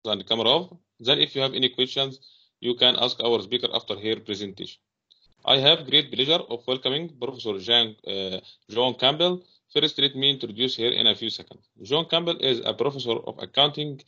and camera off. Then if you have any questions, you can ask our speaker after her presentation. I have great pleasure of welcoming Professor John Campbell. First, let me introduce her in a few seconds. John Campbell is a professor of accounting,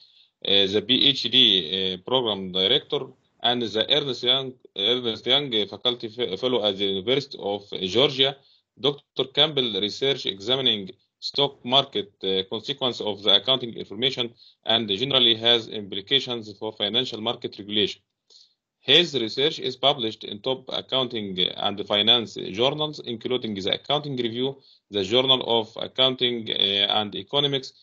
the PhD program director, and the Ernst Young faculty fellow at the University of Georgia. Dr. Campbell research examining stock market consequence of the accounting information and generally has implications for financial market regulation. His research is published in top accounting and finance journals, including the Accounting Review, the Journal of Accounting and Economics,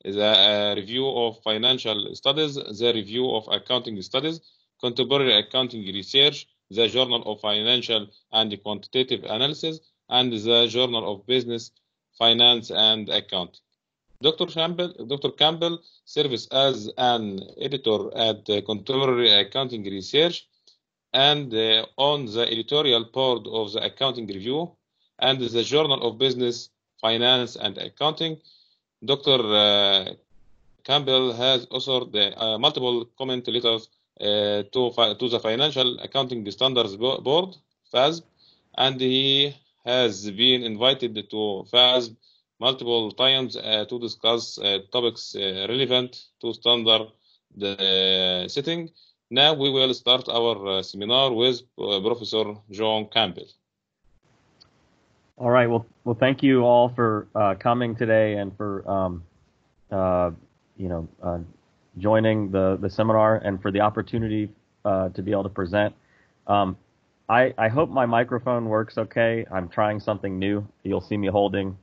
the Review of Financial Studies, the Review of Accounting Studies, Contemporary Accounting Research, the Journal of Financial and Quantitative Analysis, and the Journal of Business, Finance and Accounting. Dr. Campbell serves as an editor at Contemporary Accounting Research and on the editorial board of the Accounting Review and the Journal of Business, Finance and Accounting. Dr. Campbell has authored multiple comment letters to the Financial Accounting Standards Board, FASB, and he has been invited to FASB multiple times to discuss topics relevant to standard setting. Now we will start our seminar with Professor John Campbell. All right. Well, thank you all for coming today and for joining the seminar and for the opportunity to be able to present. I hope my microphone works okay. I'm trying something new. You'll see me holding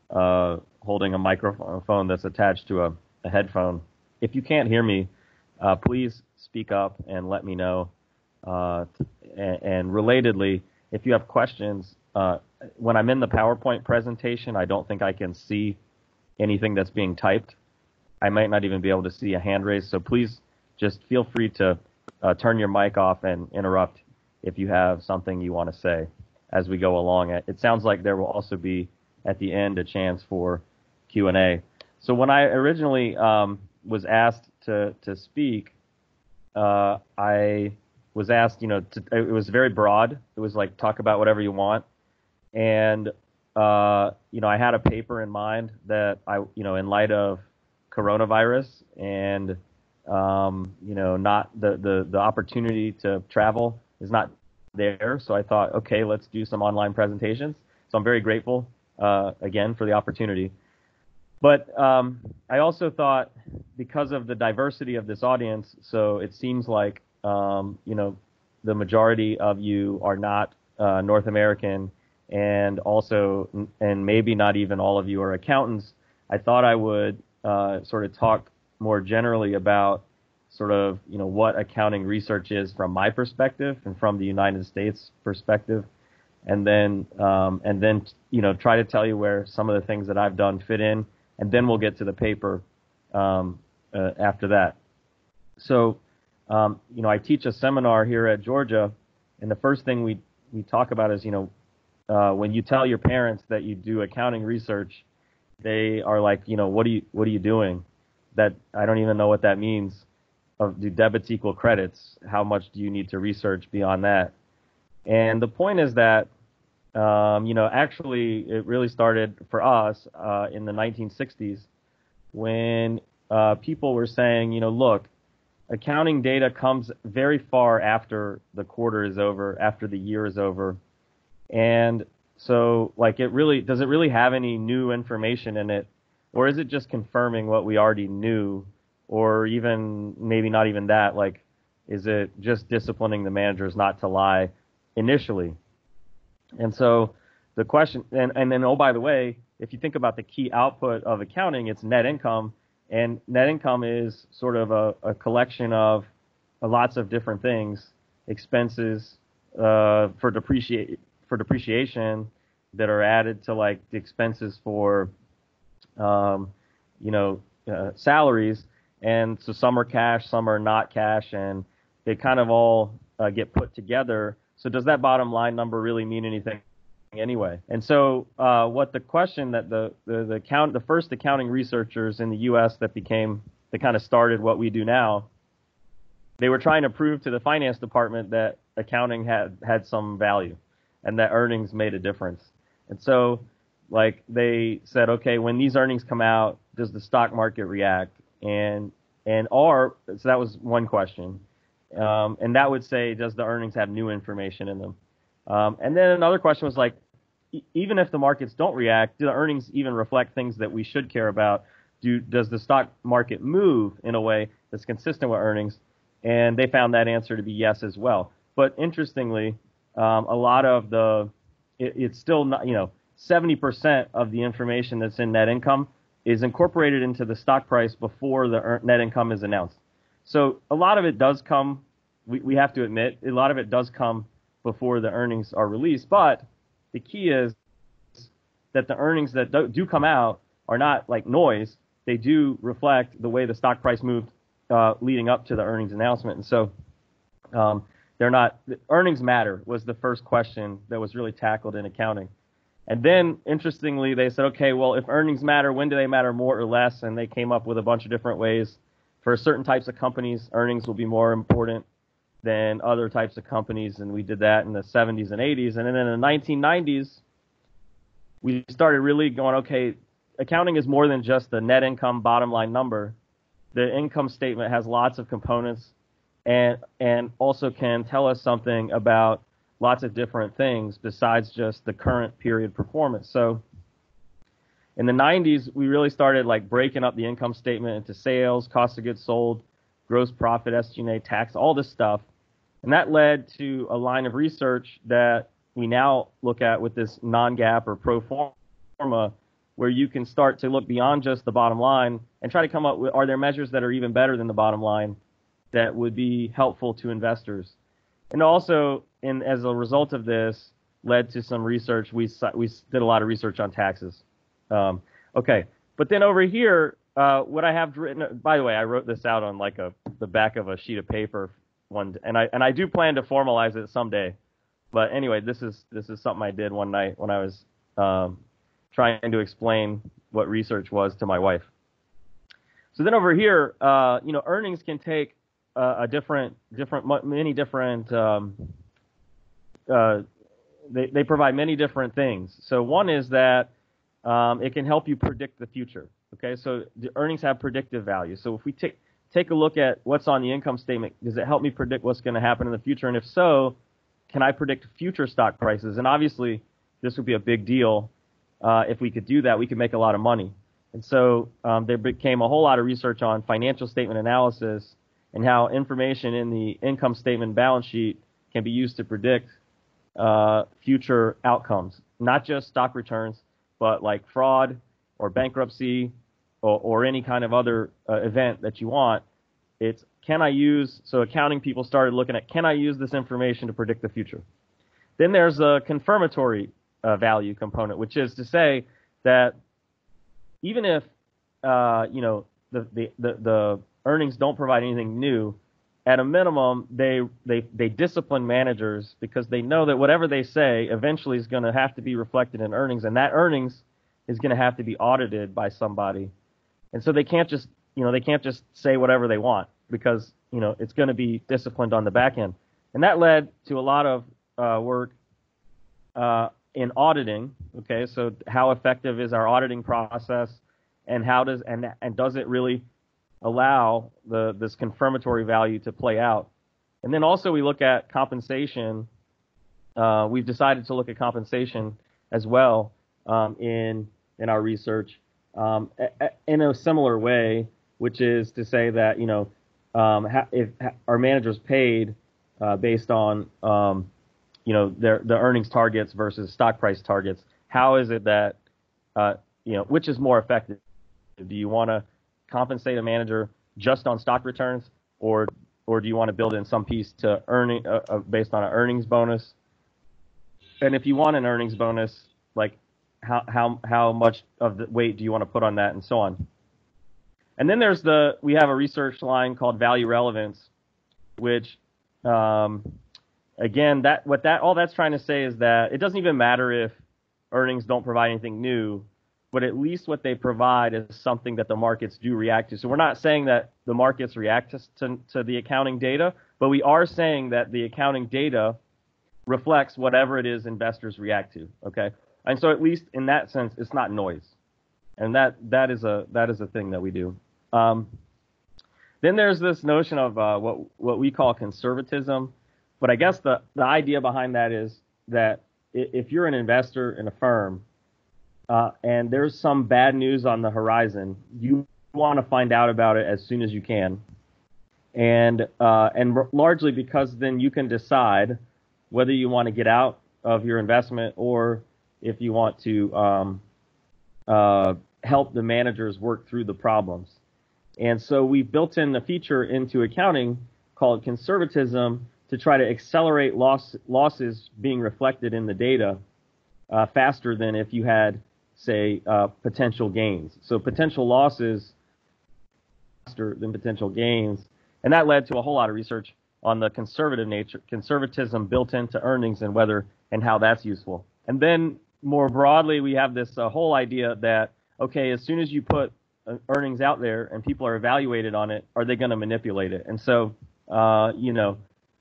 a microphone that's attached to a headphone. If you can't hear me, please speak up and let me know. And relatedly, if you have questions, when I'm in the PowerPoint presentation, I don't think I can see anything that's being typed. I might not even be able to see a hand raised. So please just feel free to turn your mic off and interrupt if you have something you want to say as we go along. It sounds like there will also be at the end a chance for Q&A. So when I originally was asked to speak, I was asked, it was very broad. It was like, talk about whatever you want. And, I had a paper in mind that in light of coronavirus and, not the opportunity to travel is not there. So I thought, okay, let's do some online presentations. So I'm very grateful, again, for the opportunity. But I also thought, because of the diversity of this audience, so it seems like, the majority of you are not North American, and maybe not even all of you are accountants. I thought I would sort of talk more generally about sort of, what accounting research is from my perspective and from the United States perspective. And then try to tell you where some of the things that I've done fit in, and then we'll get to the paper after that. So, I teach a seminar here at Georgia, and the first thing we talk about is, when you tell your parents that you do accounting research, they are like, what are you doing? That I don't even know what that means. Do debits equal credits? How much do you need to research beyond that? And the point is that, actually it really started for us in the 1960s when people were saying, look, accounting data comes very far after the quarter is over, after the year is over. And so, does it really have any new information in it? Or is it just confirming what we already knew? Or even, maybe not even that, is it just disciplining the managers not to lie initially? And so the question, and then, oh, by the way, if you think about the key output of accounting, it's net income. And net income is sort of a collection of lots of different things, expenses for depreciation that are added to the expenses for, salaries. And so some are cash, some are not cash, and they kind of all get put together. So does that bottom line number really mean anything anyway? And so what the question that the first accounting researchers in the U.S. that kind of started what we do now they were trying to prove to the finance department that accounting had some value and that earnings made a difference. And so, like, they said, okay, when these earnings come out, does the stock market react? So that was one question. And that would say, does the earnings have new information in them? And then another question was like, even if the markets don't react, do the earnings even reflect things that we should care about? Does the stock market move in a way that's consistent with earnings? And they found that answer to be yes as well. But interestingly, a lot of it's still not, 70% of the information that's in net income is incorporated into the stock price before the net income is announced. So a lot of it does come, we have to admit, a lot of it does come before the earnings are released. But the key is that the earnings that do come out are not like noise. They do reflect the way the stock price moved leading up to the earnings announcement. And so earnings matter was the first question that was really tackled in accounting. And then, interestingly, they said, okay, well, if earnings matter, when do they matter more or less? And they came up with a bunch of different ways. For certain types of companies, earnings will be more important than other types of companies, and we did that in the 70s and 80s. And then in the 1990s, we started really going, okay, accounting is more than just the net income bottom line number. The income statement has lots of components and also can tell us something about lots of different things besides just the current period performance. So in the 90s, we really started like breaking up the income statement into sales, cost of goods sold, gross profit, SG&A, tax, all this stuff. And that led to a line of research that we now look at with this non-GAAP or pro forma, where you can start to look beyond just the bottom line and try to come up with, are there measures that are even better than the bottom line that would be helpful to investors? And also, as a result of this, led to some research. We did a lot of research on taxes. Okay, but then over here, what I have written, by the way, I wrote this out on like the back of a sheet of paper, and I do plan to formalize it someday. But anyway, this is something I did one night when I was trying to explain what research was to my wife. So then over here, earnings can take many different. They provide many different things. So one is that it can help you predict the future. Okay, so the earnings have predictive value. So if we take a look at what's on the income statement, does it help me predict what's going to happen in the future? And if so, can I predict future stock prices? And obviously, this would be a big deal. If we could do that, we could make a lot of money. And so there became a whole lot of research on financial statement analysis and how information in the income statement and balance sheet can be used to predict future outcomes, not just stock returns, but like fraud or bankruptcy or any kind of other event that you want. So accounting people started looking at, can I use this information to predict the future? Then there's a confirmatory value component, which is to say that even if the earnings don't provide anything new, at a minimum they discipline managers because they know that whatever they say eventually is going to have to be reflected in earnings, and that earnings is going to have to be audited by somebody, and so they can't just say whatever they want because it's going to be disciplined on the back end, and that led to a lot of work in auditing. Okay, so how effective is our auditing process, and does it really allow this confirmatory value to play out? And then also we look at compensation. We've decided to look at compensation as well in our research in a similar way, which is to say that if our managers paid based on the earnings targets versus stock price targets, how is it that which is more effective? Do you want to compensate a manager just on stock returns, or do you want to build in some piece to earning based on an earnings bonus? And if you want an earnings bonus, like how much of the weight do you want to put on that, and so on. And then we have a research line called value relevance, which again, all that's trying to say is that it doesn't even matter if earnings don't provide anything new, but at least what they provide is something that the markets do react to. So we're not saying that the markets react to the accounting data, but we are saying that the accounting data reflects whatever it is investors react to. Okay, and so at least in that sense, it's not noise, and that is a thing that we do. Then there's this notion of what we call conservatism, but I guess the idea behind that is that if you're an investor in a firm and there's some bad news on the horizon, you want to find out about it as soon as you can, and largely because then you can decide whether you want to get out of your investment or if you want to help the managers work through the problems. And so we've built in a feature into accounting called conservatism to try to accelerate losses being reflected in the data faster than if you had, say, potential gains. So potential losses faster than potential gains. And that led to a whole lot of research on the conservatism built into earnings and whether and how that's useful. And then more broadly, we have this whole idea that, okay, as soon as you put earnings out there and people are evaluated on it, are they going to manipulate it? And so,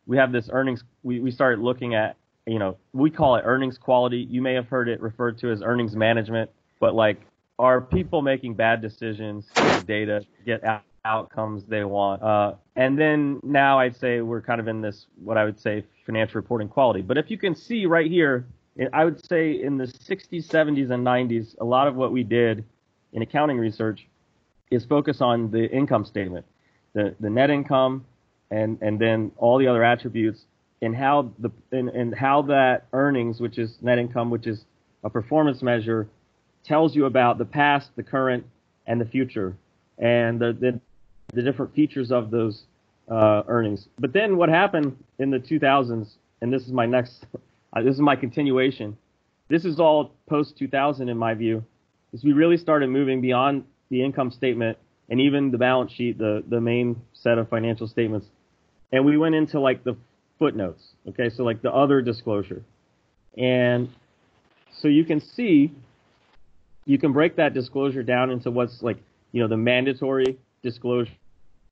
we have this earnings, we started looking at, we call it earnings quality. You may have heard it referred to as earnings management, but like, are people making bad decisions with data, get outcomes they want? And then now I'd say we're kind of in this, what I would say, financial reporting quality. But if you can see right here, I would say in the 60s, 70s, and 90s, a lot of what we did in accounting research is focus on the income statement, the net income, and then all the other attributes, and how that earnings, which is net income, which is a performance measure, tells you about the past, the current, and the future, and the different features of those earnings. But then what happened in the 2000s, and this is my next, this is my continuation. This is all post 2000 in my view, is we really started moving beyond the income statement and even the balance sheet, the main set of financial statements. And we went into like the footnotes, okay, so like the other disclosure. And so you can see, you can break that disclosure down into what's like, the mandatory disclosure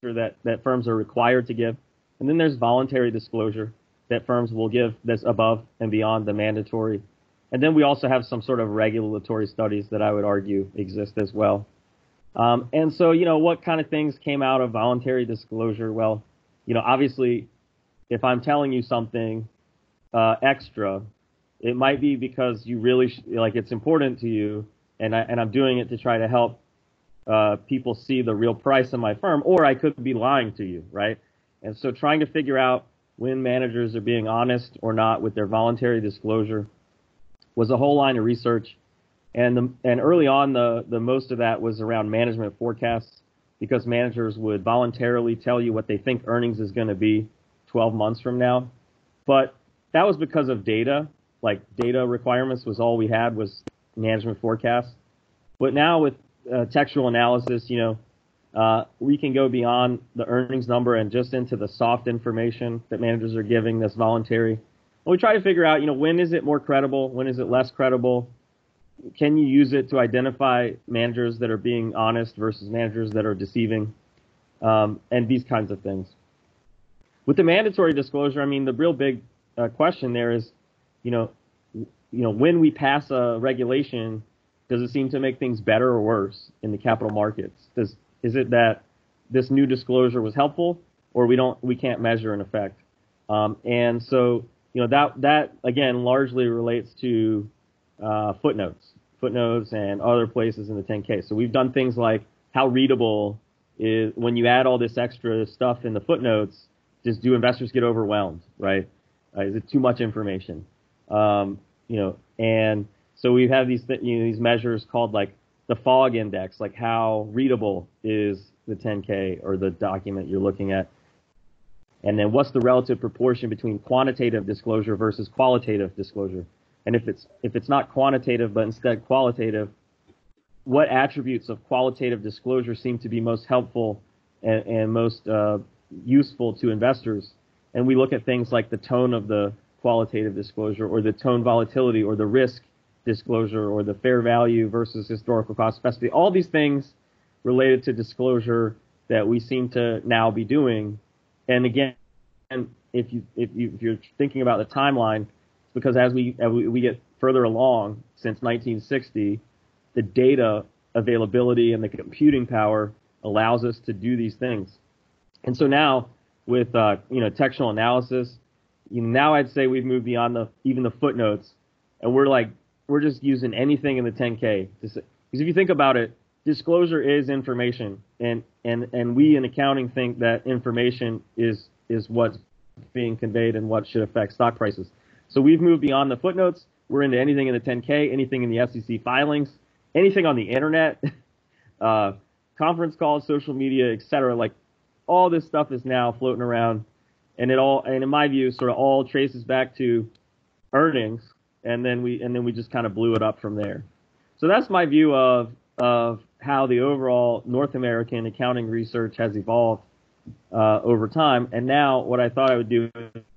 that firms are required to give. And then there's voluntary disclosure that firms will give that's above and beyond the mandatory. And then we also have some sort of regulatory studies that I would argue exist as well. And so, what kind of things came out of voluntary disclosure? Well, obviously, if I'm telling you something extra, it might be because you really it's important to you, and I'm doing it to try to help people see the real price of my firm, or I could be lying to you, right? And so trying to figure out when managers are being honest or not with their voluntary disclosure was a whole line of research. And early on, the most of that was around management forecasts, because managers would voluntarily tell you what they think earnings is going to be 12 months from now. But that was because of data. Like, data requirements was all we had was management forecasts. But now with textual analysis, we can go beyond the earnings number and just into the soft information that managers are giving that's voluntary. And we try to figure out, when is it more credible? When is it less credible? Can you use it to identify managers that are being honest versus managers that are deceiving, and these kinds of things. With the mandatory disclosure, the real big question there is, when we pass a regulation, does it seem to make things better or worse in the capital markets? Is it that this new disclosure was helpful, or we can't measure an effect? And so, that again largely relates to footnotes and other places in the 10K. So we've done things like how readable is, when you add all this extra stuff in the footnotes, do investors get overwhelmed, right? Is it too much information? And so we have these measures called like the fog index, like how readable is the 10K or the document you're looking at. And then what's the relative proportion between quantitative disclosure versus qualitative disclosure? And if it's not quantitative but instead qualitative, what attributes of qualitative disclosure seem to be most helpful and most useful to investors? And we look at things like the tone of the qualitative disclosure, or the tone volatility, or the risk disclosure or the fair value versus historical cost specificity, all these things related to disclosure that we seem to now be doing. And again, if you're thinking about the timeline, it's because as we get further along since 1960, the data availability and the computing power allows us to do these things. And so now with textual analysis, now I'd say we've moved beyond even the footnotes, and we're just using anything in the 10K. Because if you think about it, disclosure is information, and we in accounting think that information is what's being conveyed and what should affect stock prices. So we've moved beyond the footnotes. We're into anything in the 10K, anything in the SEC filings, anything on the internet, conference calls, social media, etc. Like all this stuff is now floating around, and in my view, sort of all traces back to earnings, and then we just kind of blew it up from there. So that's my view of how the overall North American accounting research has evolved over time. And now what I thought I would do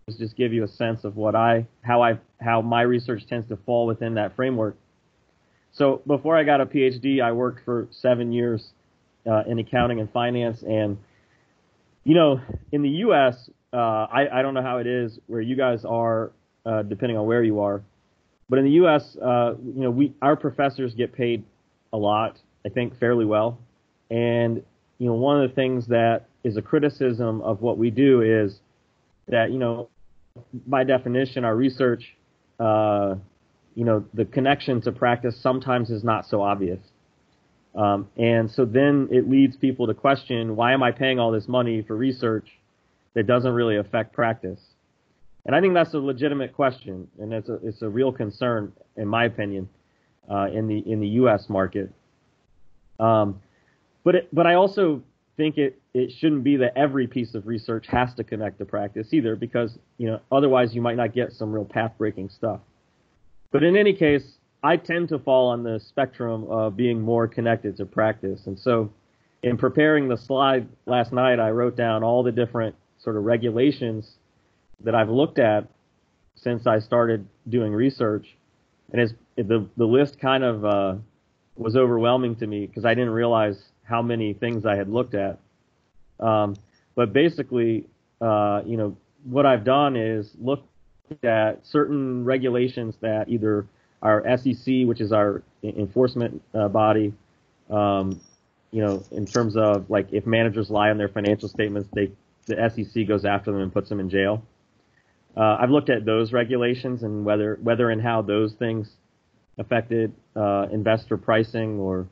is just give you a sense of how my research tends to fall within that framework. So before I got a PhD, I worked for 7 years in accounting and finance. And, in the U.S., I don't know how it is where you guys are, depending on where you are. But in the U.S., our professors get paid a lot, I think fairly well. And, one of the things that is a criticism of what we do is that, by definition, our research, the connection to practice sometimes is not so obvious. And so then it leads people to question, why am I paying all this money for research that doesn't really affect practice? And I think that's a legitimate question, and it's a real concern, in my opinion, in the U.S. market. But I also think it shouldn't be that every piece of research has to connect to practice either, because otherwise you might not get some real path-breaking stuff. But in any case, I tend to fall on the spectrum of being more connected to practice. And so in preparing the slide last night, I wrote down all the different sort of regulations that I've looked at since I started doing research. And the list kind of was overwhelming to me because I didn't realize how many things I had looked at. But basically, what I've done is looked at certain regulations that either our SEC, which is our enforcement body, in terms of like if managers lie on their financial statements, the SEC goes after them and puts them in jail. I've looked at those regulations and whether and how those things affected investor pricing or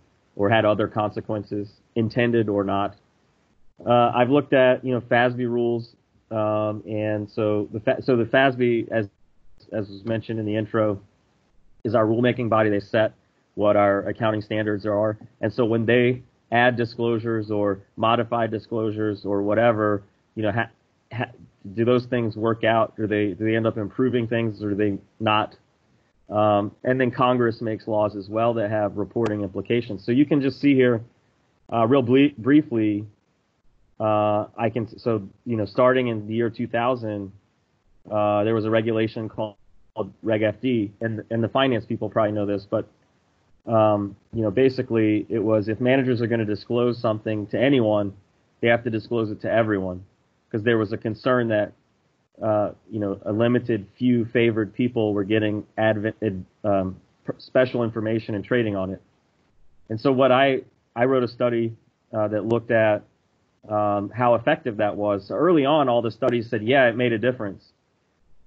had other consequences, intended or not. I've looked at FASB rules, and so the FASB, as was mentioned in the intro, is our rulemaking body. They set what our accounting standards are, and so when they add disclosures or modify disclosures or whatever, do those things work out? Do they end up improving things, or do they not? And then Congress makes laws as well that have reporting implications. So you can just see here, briefly. Starting in the year 2000, there was a regulation called Reg FD, and the finance people probably know this, but basically it was if managers are going to disclose something to anyone, they have to disclose it to everyone, because there was a concern that a limited few favored people were getting special information and trading on it. And so what I wrote a study that looked at how effective that was. So early on, all the studies said, yeah, it made a difference.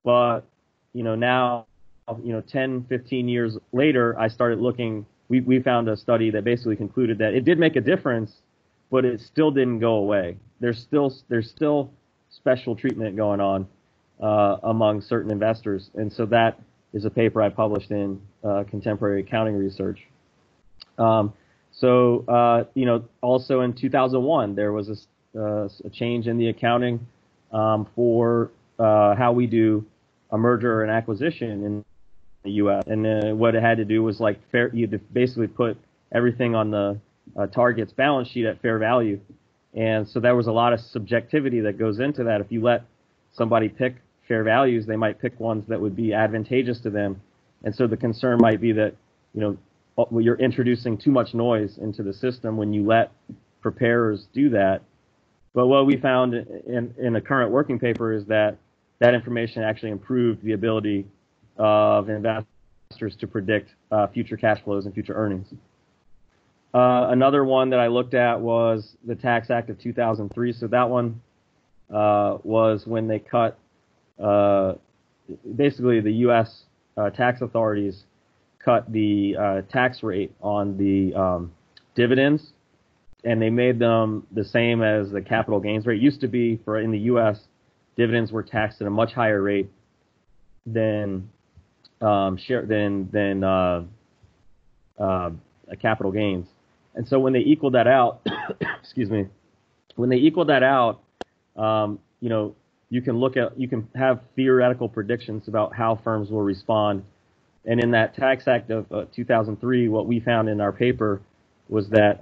But, now, 10, 15 years later, I started looking, we found a study that basically concluded that it did make a difference, but it still didn't go away. There's still special treatment going on among certain investors. And so that is a paper I published in Contemporary Accounting Research. Also in 2001, there was a change in the accounting for how we do a merger and acquisition in the U.S. And what it had to do was you had to basically put everything on the target's balance sheet at fair value. And so there was a lot of subjectivity that goes into that. If you let somebody pick fair values, they might pick ones that would be advantageous to them. And so the concern might be that, you're introducing too much noise into the system when you let preparers do that. But what we found in a current working paper is that information actually improved the ability of investors to predict future cash flows and future earnings. Another one that I looked at was the Tax Act of 2003. So that one was when they cut, basically the U.S. Tax authorities cut the tax rate on the dividends, and they made them the same as the capital gains rate. It used to be in the U.S., dividends were taxed at a much higher rate than capital gains. And so when they equaled that out, you can have theoretical predictions about how firms will respond. And in that Tax Act of 2003, what we found in our paper was that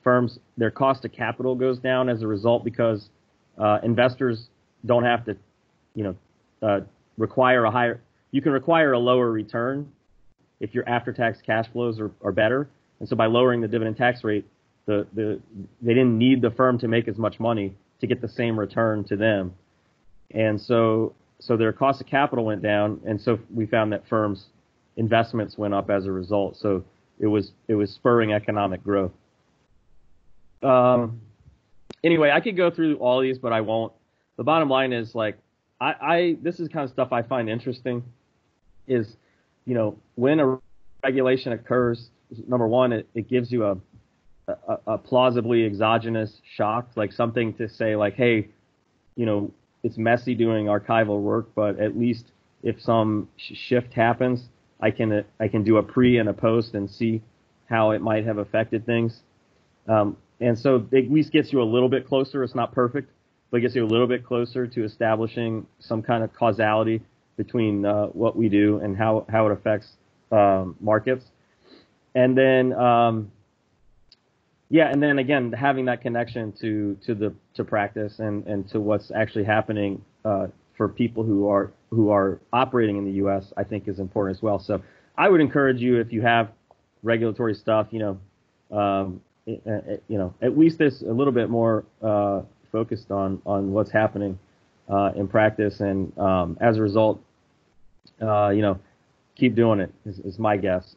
firms, their cost of capital goes down as a result because investors don't have to, require a higher. You can require a lower return if your after-tax cash flows are better. And so by lowering the dividend tax rate, they didn't need the firm to make as much money to get the same return to them. And so their cost of capital went down, and so we found that firms' investments went up as a result. So it was spurring economic growth. Anyway, I could go through all these, but I won't. The bottom line is, this is kind of stuff I find interesting. Is when a regulation occurs, number one, it gives you a plausibly exogenous shock, like something to say, like, hey, it's messy doing archival work, but at least if some shift happens, I can do a pre and a post and see how it might have affected things. And so it at least gets you a little bit closer. It's not perfect, but it gets you a little bit closer to establishing some kind of causality between what we do and how it affects markets. And then, and then again, having that connection to practice and to what's actually happening for people who are operating in the U.S., I think is important as well. So I would encourage you, if you have regulatory stuff, at least this a little bit more focused on what's happening in practice, and as a result, keep doing it is my guess.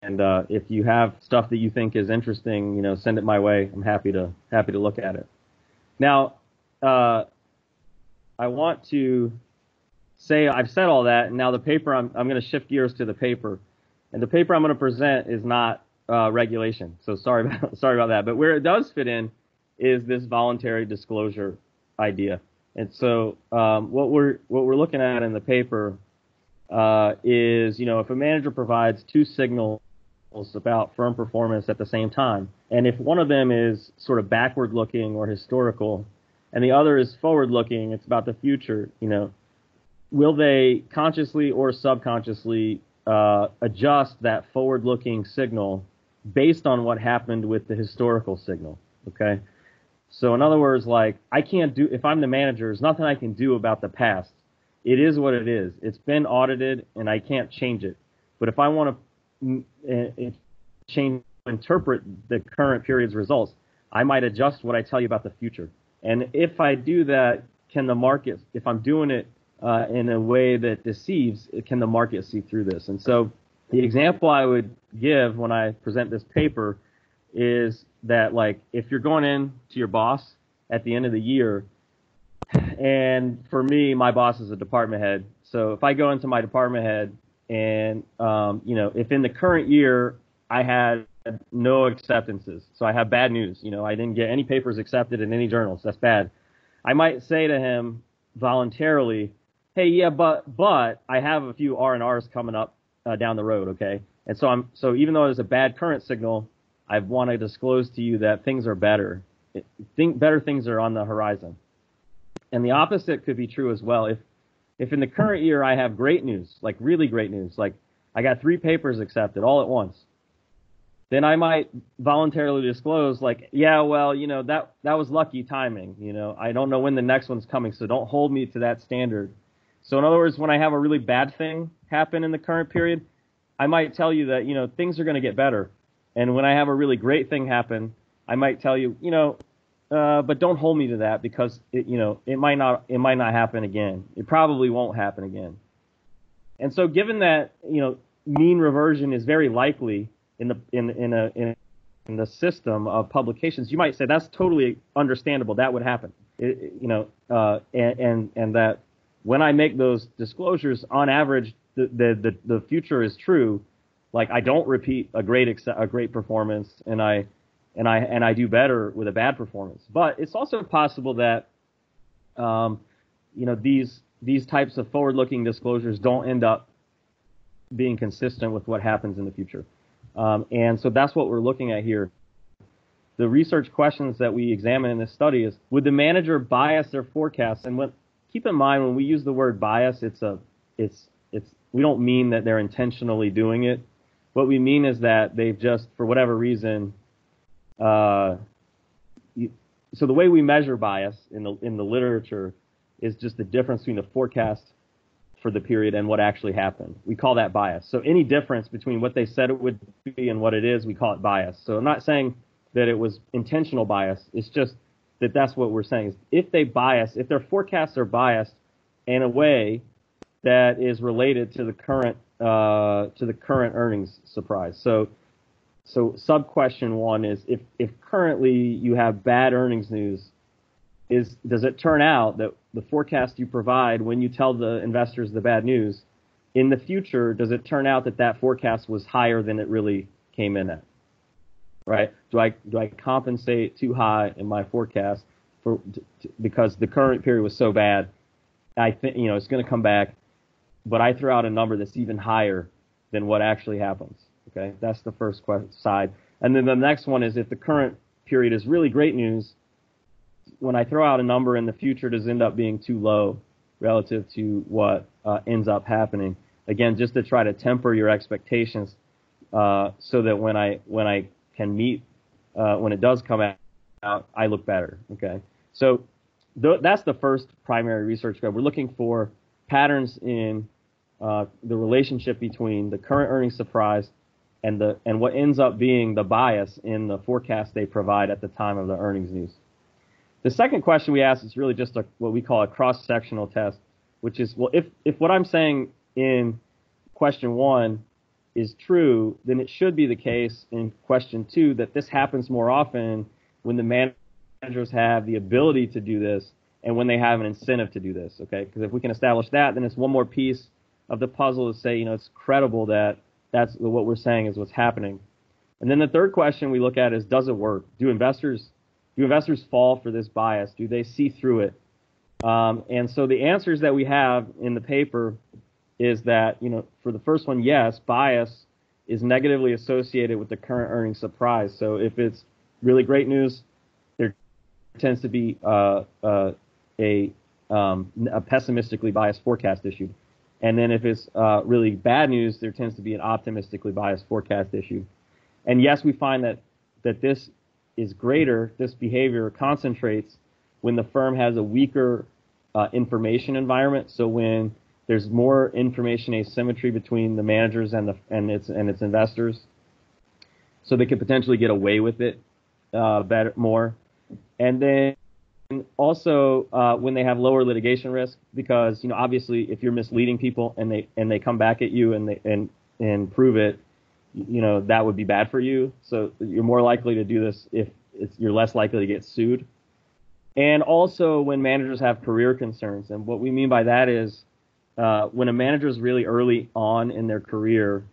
And if you have stuff that you think is interesting, send it my way. I'm happy to look at it. Now, I want to say I've said all that, and now the paper I'm going to shift gears to the paper, and the paper I'm going to present is not regulation. So sorry about that. But where it does fit in is this voluntary disclosure idea. And so what we're looking at in the paper is, if a manager provides two signals about firm performance at the same time, and if one of them is sort of backward looking or historical, and the other is forward looking, it's about the future, will they consciously or subconsciously adjust that forward looking signal based on what happened with the historical signal? Okay. So in other words, if I'm the manager, there's nothing I can do about the past. It is what it is. It's been audited and I can't change it. But if I want to interpret the current period's results, I might adjust what I tell you about the future. And if I do that, can the market, if I'm doing it in a way that deceives, can the market see through this? And so the example I would give when I present this paper is that, if you're going in to your boss at the end of the year, and for me, my boss is a department head. So if I go into my department head and, if in the current year I had no acceptances, so I have bad news, I didn't get any papers accepted in any journals, that's bad. I might say to him voluntarily, hey, yeah, but I have a few R&Rs coming up down the road, okay? And so even though there's a bad current signal, I want to disclose to you that things are better. Better things are on the horizon. And the opposite could be true as well. If in the current year I have great news, like really great news, like I got 3 papers accepted all at once, then I might voluntarily disclose, that was lucky timing. I don't know when the next one's coming, so don't hold me to that standard. So in other words, when I have a really bad thing happen in the current period, I might tell you that, things are going to get better. And when I have a really great thing happen, I might tell you, but don't hold me to that because it might not happen again. It probably won't happen again. And so given that, mean reversion is very likely in the system of publications, you might say that's totally understandable. That would happen. And that when I make those disclosures, on average, the future is true. Like I don't repeat a great performance, and I do better with a bad performance. But it's also possible that these types of forward-looking disclosures don't end up being consistent with what happens in the future. And so that's what we're looking at here. The research questions that we examine in this study is, would the manager bias their forecasts? And keep in mind, when we use the word bias, we don't mean that they're intentionally doing it. What we mean is that they've just, for whatever reason, so the way we measure bias in the literature is just the difference between the forecast for the period and what actually happened. We call that bias. So any difference between what they said it would be and what it is, we call it bias. So I'm not saying that it was intentional bias. It's just that that's what we're saying. Is if their forecasts are biased in a way that is related to the current earnings surprise. So sub question one is, if currently you have bad earnings news, does it turn out that the forecast you provide when you tell the investors the bad news, in the future, does it turn out that forecast was higher than it really came in at? Right? Do I compensate too high in my forecast because the current period was so bad? I think it's going to come back, but I throw out a number that's even higher than what actually happens. Okay, that's the first side. And then the next one is, if the current period is really great news, when I throw out a number in the future, does it end up being too low relative to what ends up happening? Again, just to try to temper your expectations, so that when I can meet, when it does come out, I look better. Okay, so that's the first primary research goal. We're looking for patterns in the relationship between the current earnings surprise and what ends up being the bias in the forecast they provide at the time of the earnings news. The second question we ask is really just what we call a cross-sectional test, which is, well, if what I'm saying in question one is true, then it should be the case in question two that this happens more often when the managers have the ability to do this and when they have an incentive to do this, okay? Because if we can establish that, then it's one more piece of the puzzle to say, it's credible that that's what we're saying is what's happening. And then the third question we look at is, does it work? Do investors fall for this bias? Do they see through it? And so the answers that we have in the paper is that, for the first one, yes, bias is negatively associated with the current earnings surprise. So if it's really great news, there tends to be a pessimistically biased forecast issued. And then if it's really bad news, there tends to be an optimistically biased forecast issued. And yes, we find that this is greater, this behavior concentrates when the firm has a weaker information environment. So when there's more information asymmetry between the managers and its investors, so they could potentially get away with it more. And then also when they have lower litigation risk, because obviously if you're misleading people and they come back at you and prove it, that would be bad for you. So you're more likely to do this if you're less likely to get sued. And also when managers have career concerns. And what we mean by that is when a manager is really early on in their career,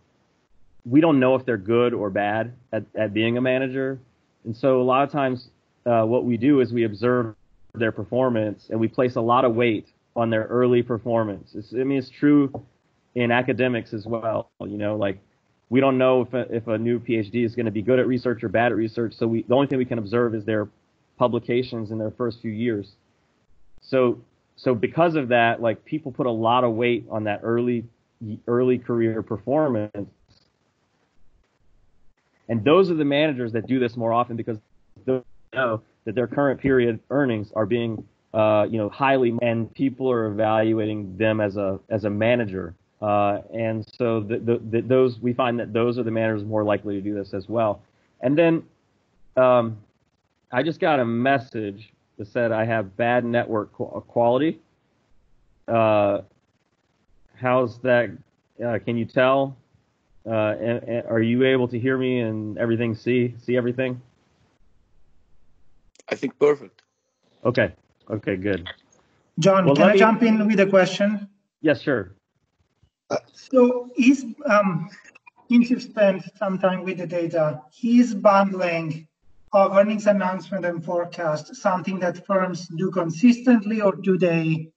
we don't know if they're good or bad at being a manager. And so a lot of times what we do is we observe their performance and we place a lot of weight on their early performance. It's true in academics as well. Like we don't know if a new PhD is going to be good at research or bad at research. So the only thing we can observe is their publications in their first few years. So because of that, like people put a lot of weight on that early career performance. And those are the managers that do this more often because they know that their current period earnings are being highly, and people are evaluating them as a manager. And so those, we find that those are the managers more likely to do this as well. And then I just got a message that said I have bad network quality. How's that? Can you tell? And are you able to hear me and everything? See everything? I think perfect. Okay, good. John, Well, can I jump in with a question? Yes, sure. So since you've spent some time with the data, is bundling of earnings announcement and forecast something that firms do consistently, or do they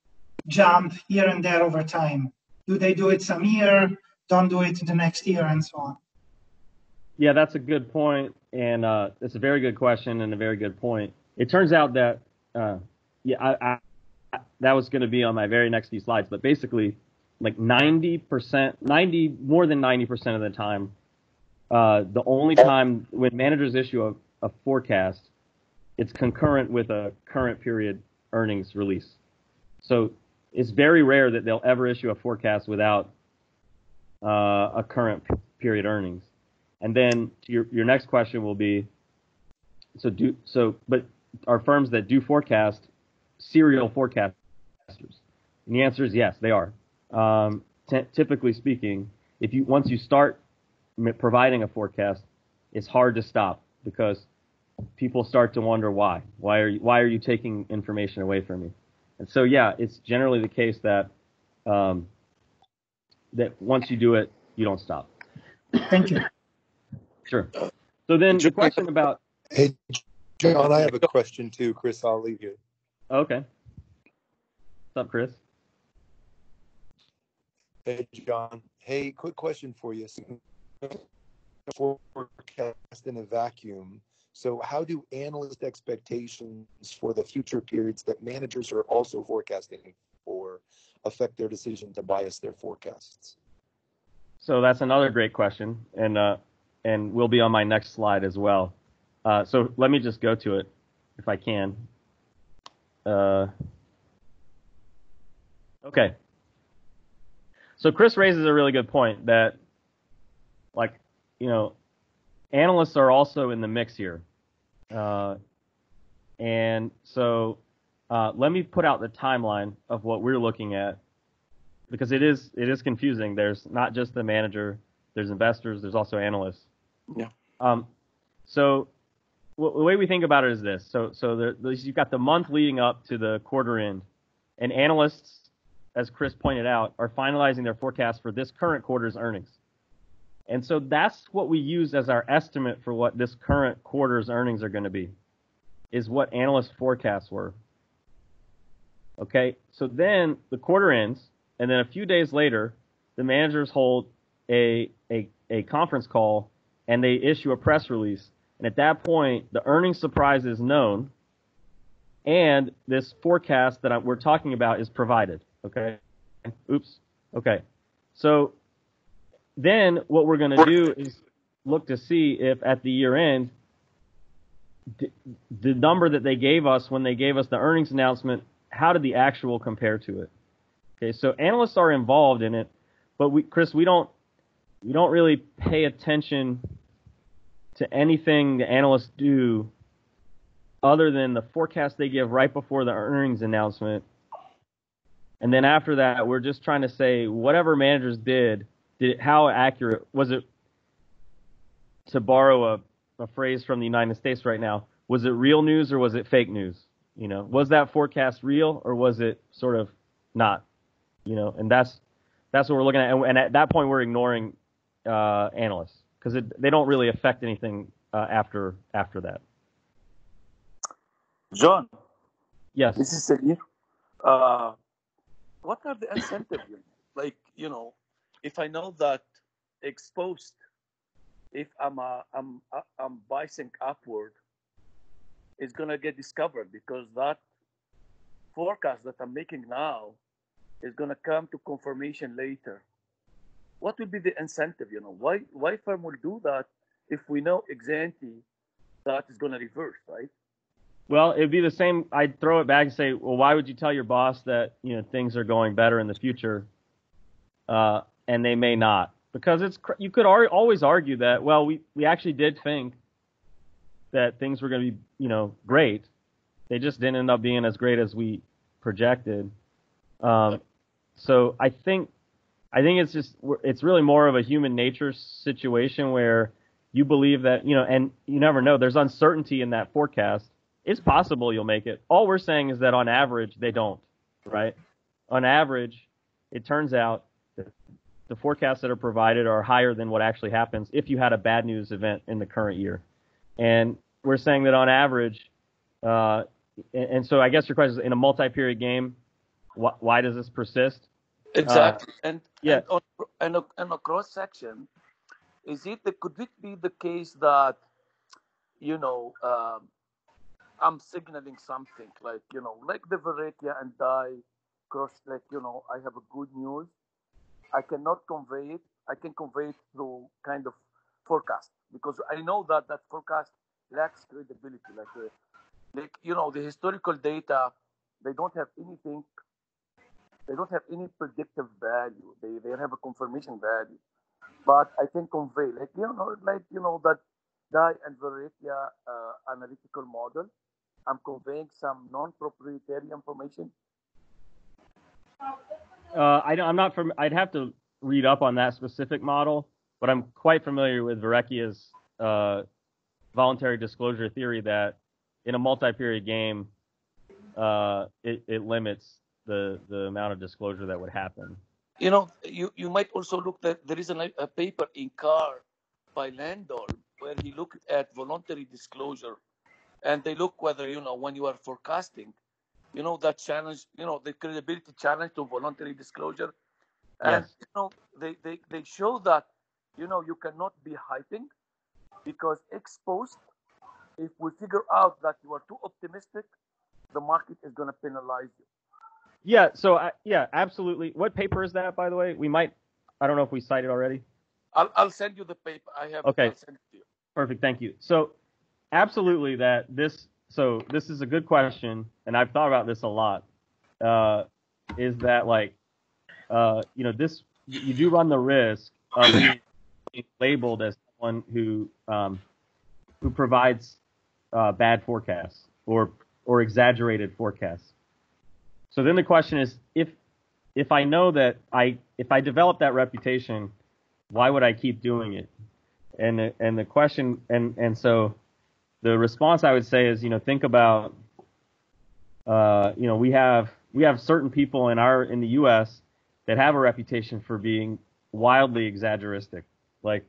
jump here and there over time? Do they do it some year, don't do it the next year, and so on? Yeah, that's a good point, and it's a very good question and a very good point. It turns out that, I that was going to be on my very next few slides, but basically, like more than 90% of the time, the only time when managers issue a forecast, it's concurrent with a current period earnings release. So it's very rare that they'll ever issue a forecast without a current period earnings. And then your next question will be, but are firms that do forecast serial forecasters? And the answer is yes, they are. Typically speaking, once you start providing a forecast, it's hard to stop because people start to wonder why. Why are you taking information away from me? And so yeah, it's generally the case that that once you do it, you don't stop. Thank you. Sure. So then the question about... Hey, John, I have a question too. Chris, I'll leave you. Okay. What's up, Chris? Hey, John. Hey, quick question for you. Forecast in a vacuum. So how do analyst expectations for the future periods that managers are also forecasting for affect their decision to bias their forecasts? So that's another great question, and will be on my next slide as well. So let me just go to it, if I can. Okay. So Chris raises a really good point that, analysts are also in the mix here. And so let me put out the timeline of what we're looking at, because it is confusing. There's not just the manager, there's investors, there's also analysts. Yeah. So the way we think about it is this. So you've got the month leading up to the quarter end, and analysts, as Chris pointed out, are finalizing their forecast for this current quarter's earnings. And so that's what we use as our estimate for what this current quarter's earnings are going to be, is what analyst forecasts were. Okay, so then the quarter ends, and then a few days later, the managers hold a conference call, and they issue a press release. And at that point, the earnings surprise is known, and this forecast that we're talking about is provided. Okay. Oops. Okay. So then what we're going to do is look to see if at the year end, the number that they gave us when they gave us the earnings announcement, how did the actual compare to it? Okay. So analysts are involved in it, but Chris, we don't really pay attention to anything the analysts do other than the forecast they give right before the earnings announcement. And then after that, we're just trying to say whatever managers did how accurate was it? To borrow a phrase from the United States right now, was it real news or was it fake news? Was that forecast real or was it sort of not? And that's what we're looking at. And at that point, we're ignoring analysts because they don't really affect anything after that. John. Yes. This is Samir. What are the incentives? If I know that exposed, if I'm biasing upward, it's gonna get discovered because that forecast that I'm making now is gonna come to confirmation later. What will be the incentive? Why firm will do that if we know ex ante that is gonna reverse, right? Well, it'd be the same. I'd throw it back and say, well, why would you tell your boss that things are going better in the future, and they may not? Because you could always argue that, well, we actually did think that things were going to be great. They just didn't end up being as great as we projected. So I think it's really more of a human nature situation where you believe that and you never know. There's uncertainty in that forecast. It's possible you'll make it. All we're saying is that on average, they don't, right? On average, it turns out that the forecasts that are provided are higher than what actually happens if you had a bad news event in the current year. And we're saying that on average, and so I guess your question is, in a multi-period game, why does this persist? Exactly. Yeah. And on a cross-section, could it be the case that, I'm signaling something like the Varetia and Dye cross, I have a good news. I cannot convey it. I can convey it through kind of forecast because I know that forecast lacks credibility. The historical data, they don't have anything. They don't have any predictive value. They have a confirmation value. But I can convey, that Dye and Varetia analytical model. I'm conveying some non-proprietary information. I'm not from. I'd have to read up on that specific model, but I'm quite familiar with Vareckia's voluntary disclosure theory that in a multi-period game, it limits the amount of disclosure that would happen. You might also look that there is a paper in Carr by Landor where he looked at voluntary disclosure. And they look whether, when you are forecasting, that challenge, the credibility challenge to voluntary disclosure. And, yes. They show that, you cannot be hyping because exposed, if we figure out that you are too optimistic, the market is going to penalize you. Yeah. So, absolutely. What paper is that, by the way? I don't know if we cited already. I'll send you the paper. I have. Okay. I'll send it to you. Perfect. Thank you. So, absolutely, this is a good question, and I've thought about this a lot. Is that this you do run the risk of being labeled as someone who provides bad forecasts or exaggerated forecasts. So then the question is, if I know that if I develop that reputation, why would I keep doing it? And the question and so the response I would say is, think about, we have certain people in the U.S. that have a reputation for being wildly exaggeristic, like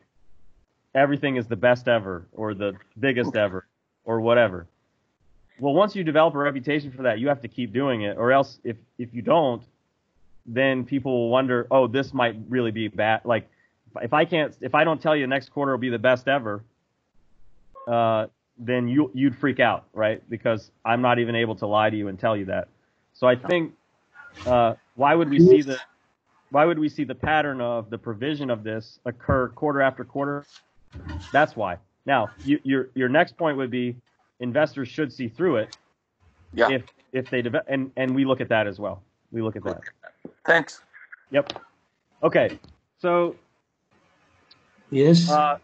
everything is the best ever or the biggest ever or whatever. Well, once you develop a reputation for that, you have to keep doing it, or else if you don't, then people will wonder, oh, this might really be bad. Like if I don't tell you next quarter will be the best ever, then you'd freak out, right? Because I'm not even able to lie to you and tell you that. So I think why would we see the pattern of the provision of this occur quarter after quarter? That's why. Now, your next point would be investors should see through it. Yeah. If they and we look at that as well. We look at that. Thanks. Yep. Okay. So. Yes. Go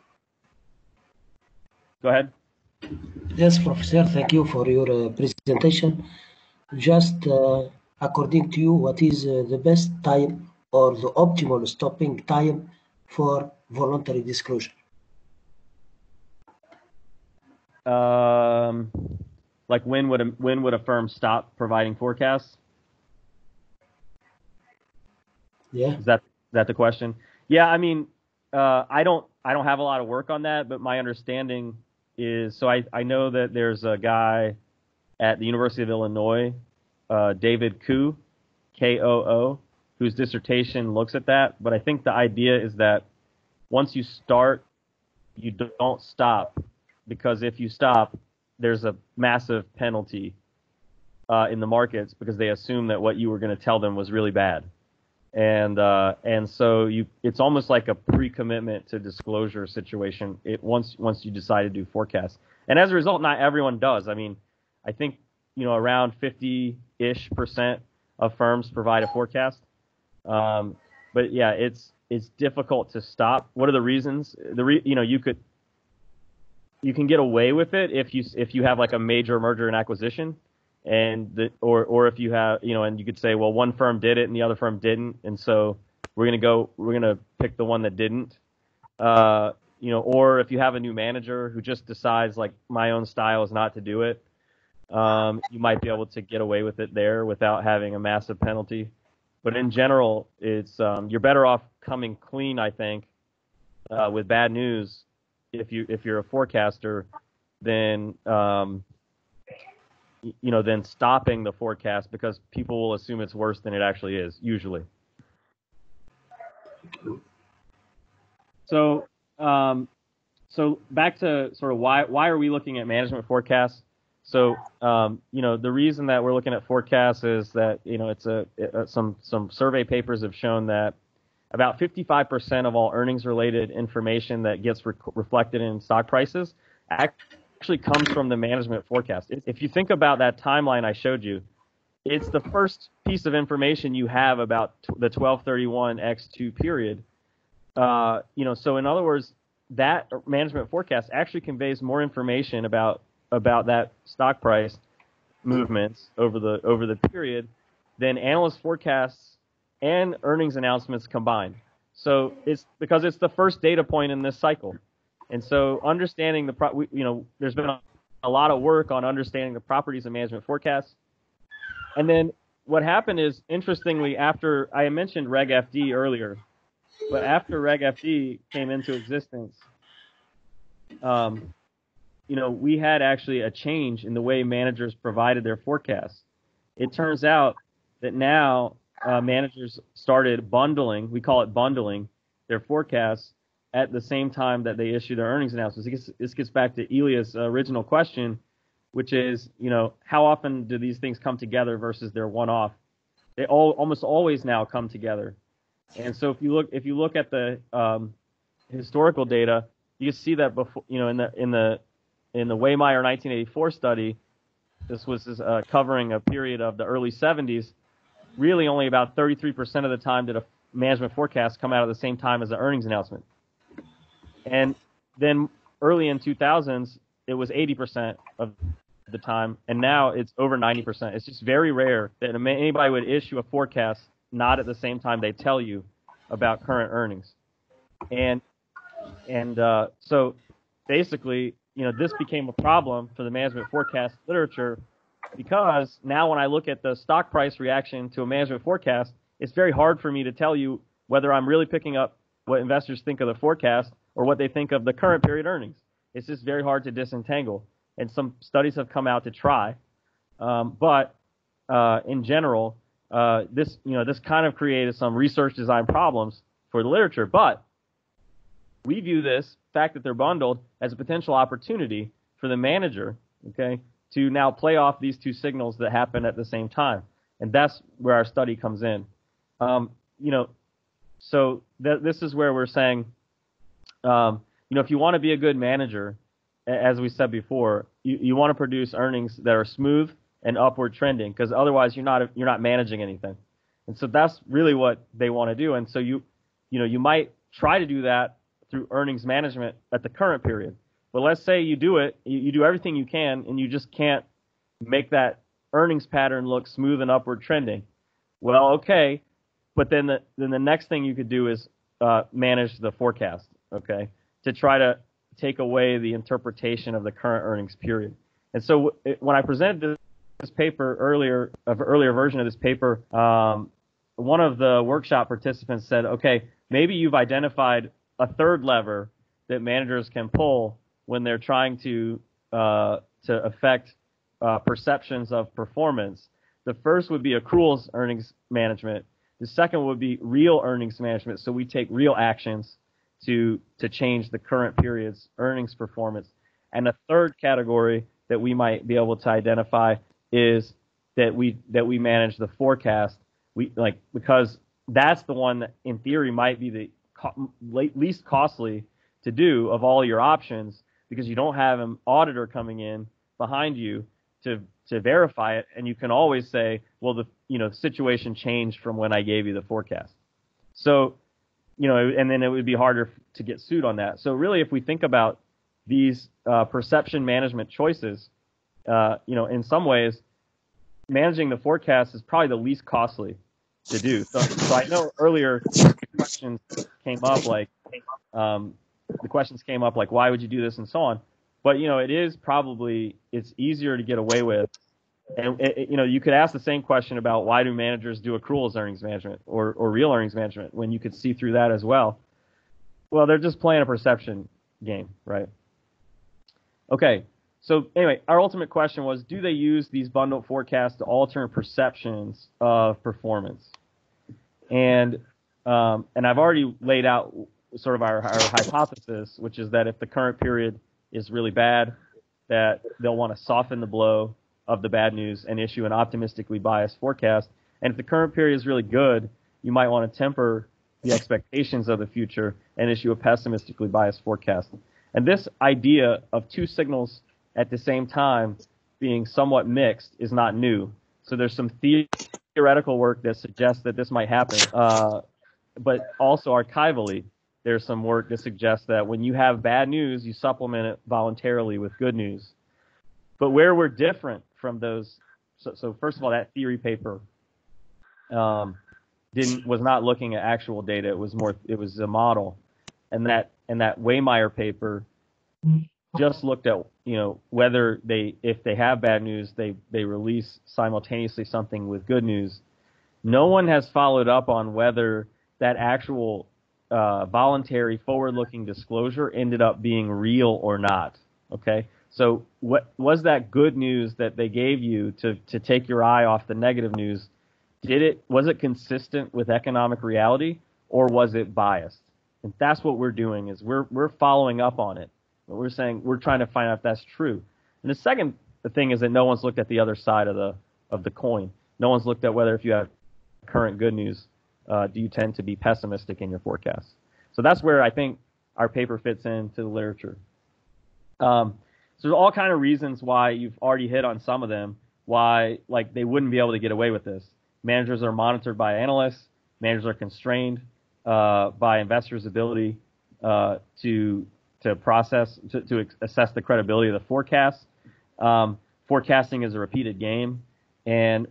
ahead. Yes, Professor. Thank you for your presentation. Just according to you, what is the best time or the optimal stopping time for voluntary disclosure? Like when would a firm stop providing forecasts? Yeah. Is that the question? Yeah, I mean, I don't have a lot of work on that, but my understanding is, so I know that there's a guy at the University of Illinois, David Koo, Koo, whose dissertation looks at that. But I think the idea is that once you start, you don't stop, because if you stop, there's a massive penalty in the markets because they assume that what you were going to tell them was really bad. And so it's almost like a pre-commitment to disclosure situation. Once you decide to do forecasts, and as a result, not everyone does. I mean, I think, around 50-ish% of firms provide a forecast. But yeah, it's difficult to stop. What are the reasons? You can get away with it if you have like a major merger and acquisition, or if you have, and you could say, well, one firm did it and the other firm didn't, and so we're gonna pick the one that didn't. Or if you have a new manager who just decides, like, my own style is not to do it, you might be able to get away with it there without having a massive penalty. But in general, it's you're better off coming clean, I think, with bad news if you're a forecaster than than stopping the forecast, because people will assume it's worse than it actually is usually. So back to sort of why are we looking at management forecasts? So the reason that we're looking at forecasts is that it's some survey papers have shown that about 55% of all earnings related information that gets reflected in stock prices actually comes from the management forecast. If you think about that timeline I showed you, it's the first piece of information you have about the 12/31/X2 period. So in other words, that management forecast actually conveys more information about that stock price movements over the period than analyst forecasts and earnings announcements combined. So it's because it's the first data point in this cycle. And so understanding there's been a lot of work on understanding the properties of management forecasts. And then what happened is, interestingly, after I mentioned Reg FD earlier, but after Reg FD came into existence, we had actually a change in the way managers provided their forecasts. It turns out that now managers started bundling, we call it bundling, their forecasts at the same time that they issue their earnings announcements. This gets back to Elia's original question, which is, how often do these things come together versus they're one-off? They almost always now come together. And so if you look at the historical data, you see that before, in the Waymire 1984 study, this was covering a period of the early 70s. Really, only about 33% of the time did a management forecast come out at the same time as the earnings announcement. And then early in 2000s, it was 80% of the time, and now it's over 90%. It's just very rare that anybody would issue a forecast not at the same time they tell you about current earnings. And so basically, this became a problem for the management forecast literature, because now when I look at the stock price reaction to a management forecast, it's very hard for me to tell you whether I'm really picking up what investors think of the forecast or what they think of the current period earnings. It's just very hard to disentangle. And some studies have come out to try. But in general, this kind of created some research design problems for the literature. But we view this fact that they're bundled as a potential opportunity for the manager, to now play off these two signals that happen at the same time. And that's where our study comes in. So this is where we're saying, if you want to be a good manager, as we said before, you want to produce earnings that are smooth and upward trending, because otherwise you're not managing anything. And so that's really what they want to do. And so you might try to do that through earnings management at the current period. But let's say you do it, you do everything you can, and you just can't make that earnings pattern look smooth and upward trending. Well, okay, but then the next thing you could do is manage the forecast, to try to take away the interpretation of the current earnings period. And so when I presented this paper earlier version of this paper, one of the workshop participants said, okay, maybe you've identified a third lever that managers can pull when they're trying to affect perceptions of performance. The first would be accruals earnings management. The second would be real earnings management. So we take real actions to change the current period's earnings performance. And the third category that we might be able to identify is that we manage the forecast. Because that's the one that in theory might be the least costly to do of all your options, because you don't have an auditor coming in behind you to to verify it, and you can always say, well, the situation changed from when I gave you the forecast. So, and then it would be harder to get sued on that. So really, if we think about these perception management choices, in some ways, managing the forecast is probably the least costly to do. So I know earlier the questions came up like, why would you do this and so on. But, it's easier to get away with. And, you could ask the same question about why do managers do accruals earnings management or real earnings management when you could see through that as well. Well, they're just playing a perception game, right? Okay. So anyway, our ultimate question was, do they use these bundled forecasts to alter perceptions of performance? And I've already laid out sort of our hypothesis, which is that if the current period is really bad, that they'll want to soften the blow of the bad news and issue an optimistically biased forecast. And if the current period is really good, you might want to temper the expectations of the future and issue a pessimistically biased forecast. And this idea of two signals at the same time being somewhat mixed is not new. So there's some theoretical work that suggests that this might happen. But also archivally, there's some work that suggests that when you have bad news, you supplement it voluntarily with good news. But where we're different from those, so first of all, that theory paper was not looking at actual data. It was a model, and that Waymeyer paper just looked at whether if they have bad news, they release simultaneously something with good news. No one has followed up on whether that actual voluntary forward-looking disclosure ended up being real or not. Okay, so what was that good news that they gave you to take your eye off the negative news? Was it consistent with economic reality, or was it biased? And that's what we're doing, is we're following up on it. We're saying we're trying to find out if that's true. And the second thing is that no one's looked at the other side of the coin. No one's looked at whether if you have current good news, do you tend to be pessimistic in your forecast? So that's where I think our paper fits into the literature. So there's all kind of reasons why you've already hit on some of them, why they wouldn't be able to get away with this. Managers are monitored by analysts. Managers are constrained by investors' ability to assess the credibility of the forecast. Forecasting is a repeated game, and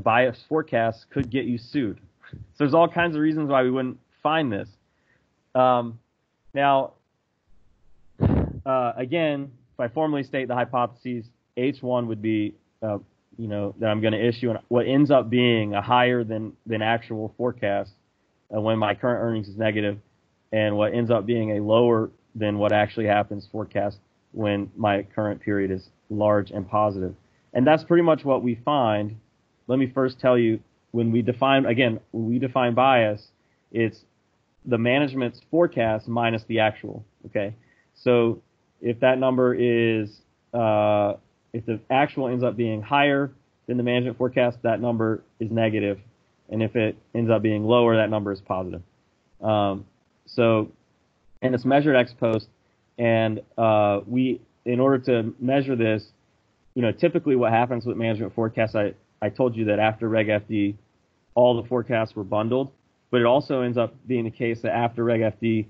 biased forecasts could get you sued. So there's all kinds of reasons why we wouldn't find this. Now, again, if I formally state the hypotheses, H1 would be, that I'm going to issue what ends up being a higher than actual forecast when my current earnings is negative, and what ends up being a lower than what actually happens forecast when my current period is large and positive. And that's pretty much what we find. Let me first tell you, when we define bias, it's the management's forecast minus the actual. Okay, so if that number is if the actual ends up being higher than the management forecast, that number is negative, and if it ends up being lower, that number is positive. And it's measured ex post, and in order to measure this, typically what happens with management forecasts, I told you that after Reg FD, all the forecasts were bundled, but it also ends up being the case that after Reg FD,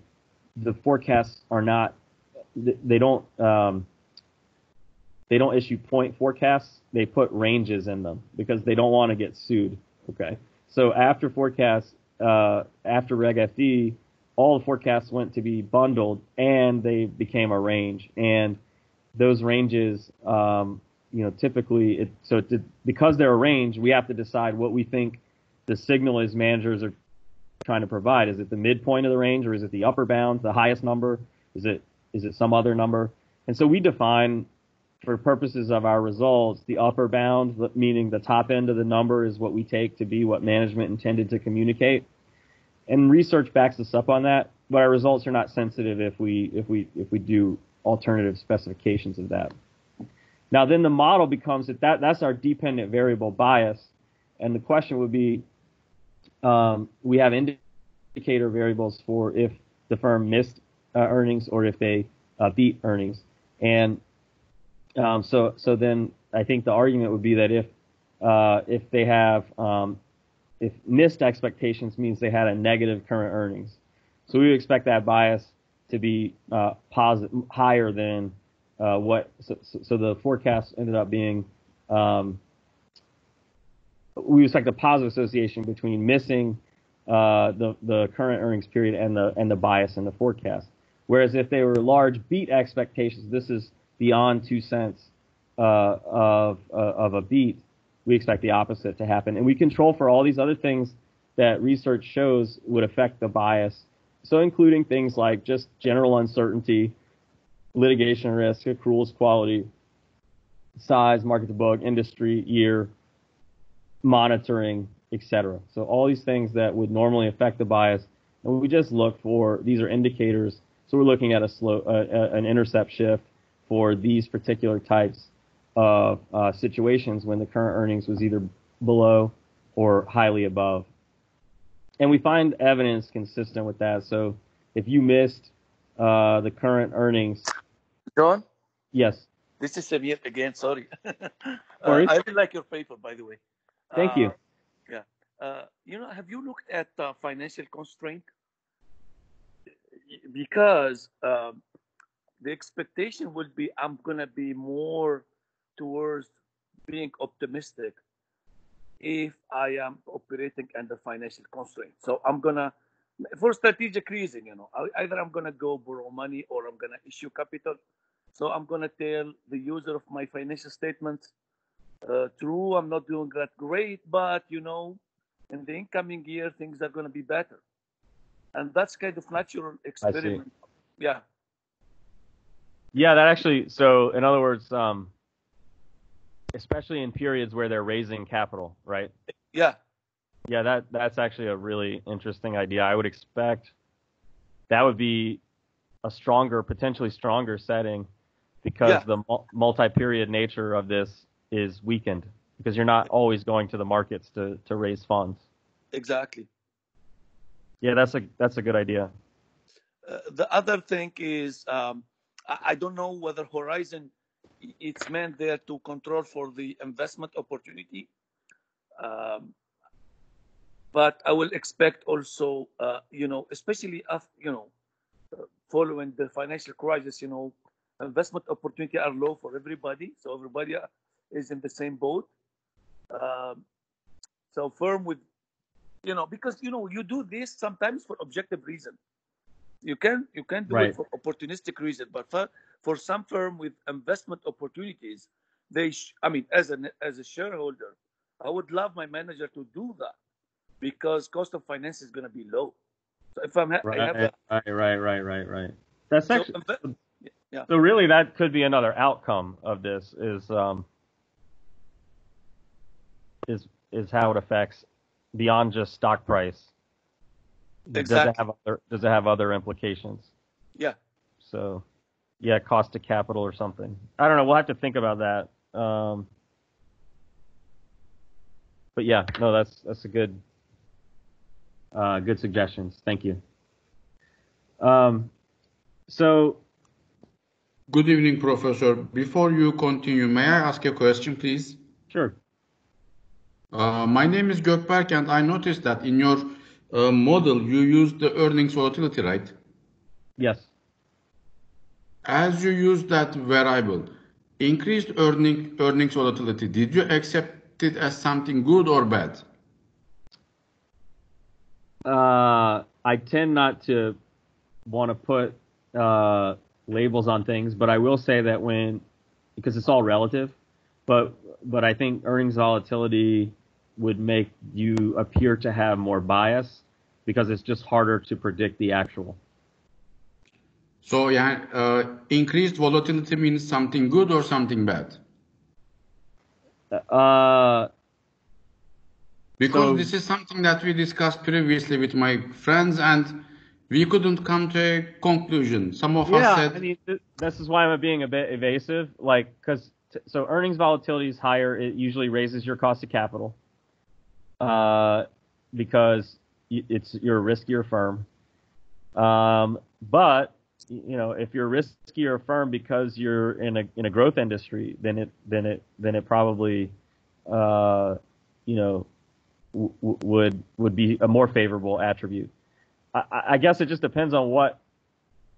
the forecasts are not, they don't issue point forecasts, they put ranges in them because they don't want to get sued. Okay, so after forecasts, after Reg FD, all the forecasts went to be bundled and they became a range, and those ranges, typically, because they're a range, we have to decide what we think the signal is managers are trying to provide. Is it the midpoint of the range, or is it the upper bound, the highest number? Is it some other number? And so we define, for purposes of our results, the upper bound, meaning the top end of the number, is what we take to be what management intended to communicate. And research backs us up on that, but our results are not sensitive if we do alternative specifications of that. Now, then the model becomes that's our dependent variable bias, and the question would be, we have indicator variables for if the firm missed earnings or if they beat earnings, and so then I think the argument would be that if they have if missed expectations means they had a negative current earnings, so we would expect that bias to be higher than what. So the forecast ended up being. We expect a positive association between missing the current earnings period and the bias in the forecast. Whereas if they were large beat expectations, this is beyond 2 cents of a beat, we expect the opposite to happen. And we control for all these other things that research shows would affect the bias. So including things like just general uncertainty, litigation risk, accruals quality, size, market to book, industry, year, monitoring, etc. So all these things that would normally affect the bias, and we just look for, these are indicators. So we're looking at an intercept shift for these particular types of situations when the current earnings was either below or highly above. And we find evidence consistent with that. So if you missed the current earnings. John? Yes. This is Samir again, sorry. I Sorry? really like your paper, by the way. Thank you. Yeah. Have you looked at financial constraint? Because the expectation would be I'm going to be more towards being optimistic if I am operating under financial constraint. So I'm going to, for strategic reason, either I'm going to go borrow money or I'm going to issue capital. So I'm going to tell the user of my financial statements, true, I'm not doing that great, but, in the incoming year, things are going to be better. And that's kind of natural experiment. Yeah. Yeah, that actually, so in other words, especially in periods where they're raising capital, right? Yeah. Yeah, that's actually a really interesting idea. I would expect that would be a potentially stronger setting because the multi-period nature of this is weakened because you're not always going to the markets to raise funds. Exactly. Yeah, that's a good idea. The other thing is, I don't know whether Horizon, it's meant there to control for the investment opportunity. But I will expect also, especially after, following the financial crisis, investment opportunity are low for everybody. So everybody is in the same boat. So firm with, because, you do this sometimes for objective reason. You can do it for opportunistic reason, but for some firm with investment opportunities, as a shareholder, I would love my manager to do that because cost of finance is going to be low. So if I have that, right. That's actually so really that could be another outcome of this is how it affects beyond just stock price. Exactly. Does it have other implications? Yeah. So, yeah, cost of capital or something. I don't know. We'll have to think about that. But yeah, no, that's a good suggestions. Thank you. So. Good evening, Professor. Before you continue, may I ask a question, please? Sure. My name is Gökberk, and I noticed that in your model, you used the earnings volatility, right? Yes. As you use that variable, increased earnings volatility, did you accept it as something good or bad? I tend not to want to put labels on things, but I will say that because it's all relative, but I think earnings volatility would make you appear to have more bias because it's just harder to predict the actual. So, increased volatility means something good or something bad? Because this is something that we discussed previously with my friends, and we couldn't come to a conclusion. Some of us said... I mean, this is why I'm being a bit evasive, so earnings volatility is higher. It usually raises your cost of capital because you're a riskier firm. But if you're a riskier firm because you're in a growth industry, then it probably would be a more favorable attribute. I guess it just depends on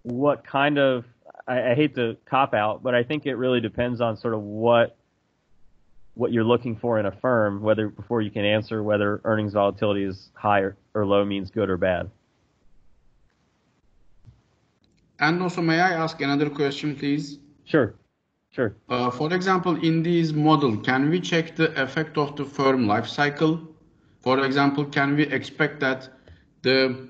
what kind of, I hate to cop out, but I think it really depends on sort of what you're looking for in a firm, before you can answer whether earnings volatility is high or low means good or bad. And also, may I ask another question, please? Sure. For example, in this model, can we check the effect of the firm life cycle? For example, can we expect that the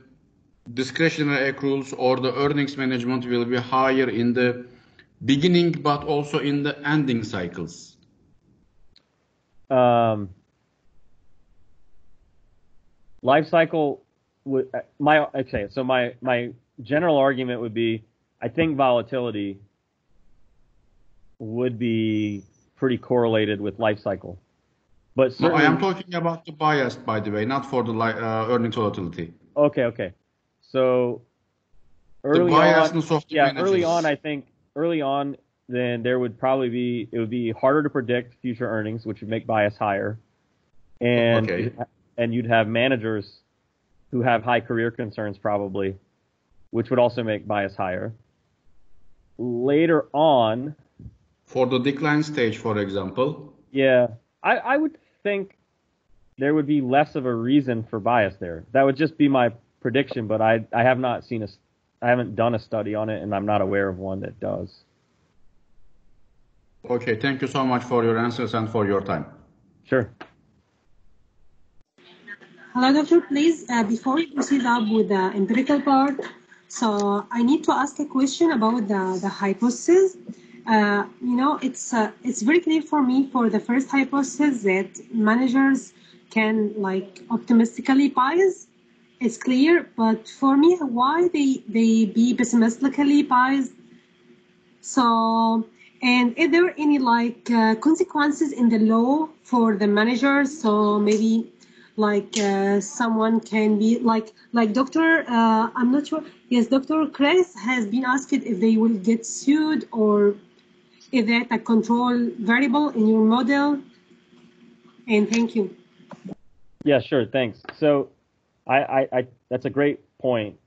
discretionary accruals or the earnings management will be higher in the beginning, but also in the ending cycles? Life cycle would so my general argument would be, I think volatility would be pretty correlated with life cycle. But certainly, I am talking about the bias, by the way, not for the earnings volatility. Okay. So early on, I think then it would be harder to predict future earnings, which would make bias higher. And you'd have managers who have high career concerns probably, which would also make bias higher. Later on, for the decline stage, for example. Yeah, I would think there would be less of a reason for bias there. That would just be my prediction, but I haven't done a study on it, and I'm not aware of one that does. Okay, thank you so much for your answers and for your time. Sure. Hello, Doctor. Please, before we proceed up with the empirical part, so I need to ask a question about the hypothesis. It's very clear for me for the first hypothesis that managers can optimistically bias. It's clear, but for me, why they be pessimistically biased? So, and is there any consequences in the law for the managers? So maybe someone can be like Dr. I'm not sure. Yes, Dr. Chris has been asked if they will get sued, or is that a control variable in your model? And thank you. Yeah, sure. Thanks. So I that's a great point.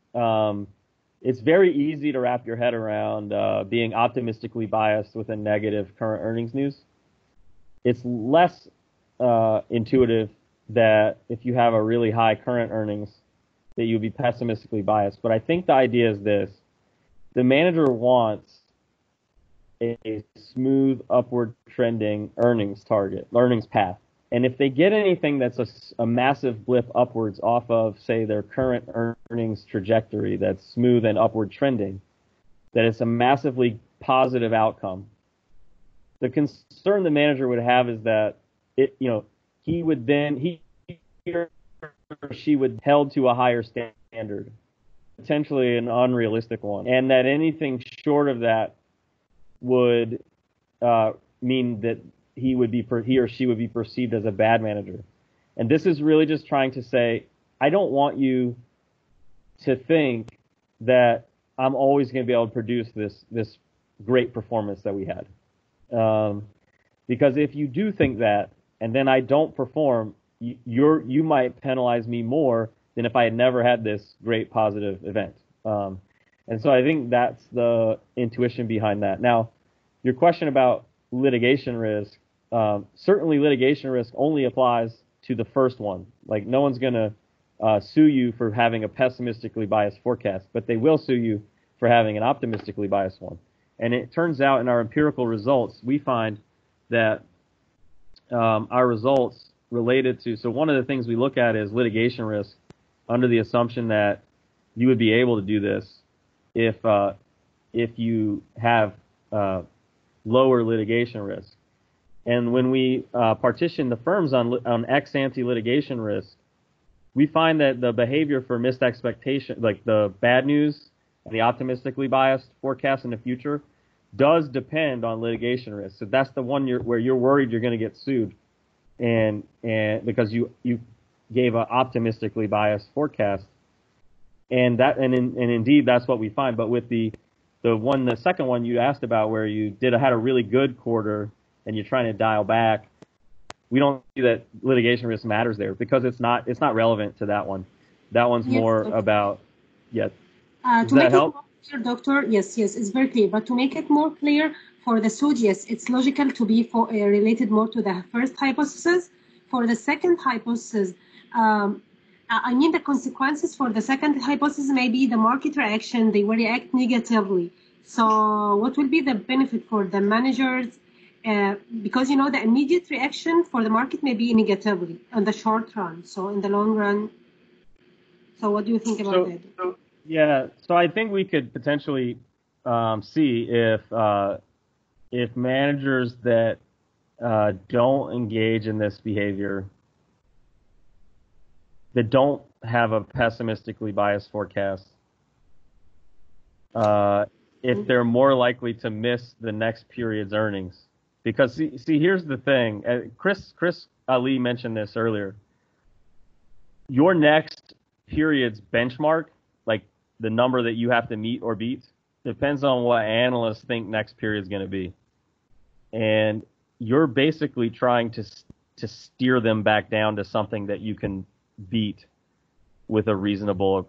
It's very easy to wrap your head around being optimistically biased with a negative current earnings news. It's less intuitive that if you have a really high current earnings, that you would be pessimistically biased. But I think the idea is this: the manager wants a smooth upward trending earnings path. And if they get anything that's a massive blip upwards off of, say, their current earnings trajectory that's smooth and upward trending, that it's a massively positive outcome. The concern the manager would have is that he or she would be held to a higher standard, potentially an unrealistic one, and that anything short of that would mean that he or she would be perceived as a bad manager. And this is really just trying to say, I don't want you to think that I'm always going to be able to produce this great performance that we had. Because if you do think that, and then I don't perform, you might penalize me more than if I had never had this great positive event. And so I think that's the intuition behind that. Now, your question about litigation risk, certainly litigation risk only applies to the first one. Like, no one's going to sue you for having a pessimistically biased forecast, but they will sue you for having an optimistically biased one. And it turns out in our empirical results, we find that our results related to, so one of the things we look at is litigation risk under the assumption that you would be able to do this if you have lower litigation risk. And when we partition the firms on ex ante litigation risk, we find that the behavior for missed expectation, like the bad news and the optimistically biased forecast in the future, does depend on litigation risk. So that's the one where you're worried you're going to get sued, and because you gave an optimistically biased forecast, and indeed that's what we find. But with the the second one you asked about where you had a really good quarter and you're trying to dial back, we don't see that litigation risk matters there because it's not relevant to that one. That one's more about, yes. Does to that make help? it more clear, Doctor, yes, it's very clear. But to make it more clear for the suit, yes, it's logical to be related more to the first hypothesis. For the second hypothesis, I mean the consequences for the second hypothesis may be the market reaction, they will react negatively. So what will be the benefit for the managers? Because, you know, the immediate reaction for the market may be negatively in the short run. So in the long run, so what do you think about that? So I think we could potentially see if managers that don't engage in this behavior, that don't have a pessimistically biased forecast, if they're more likely to miss the next period's earnings. Because see, here's the thing. Chris Ali mentioned this earlier. Your next period's benchmark, like the number that you have to meet or beat, depends on what analysts think next period is going to be. And you're basically trying to steer them back down to something that you can beat with a reasonable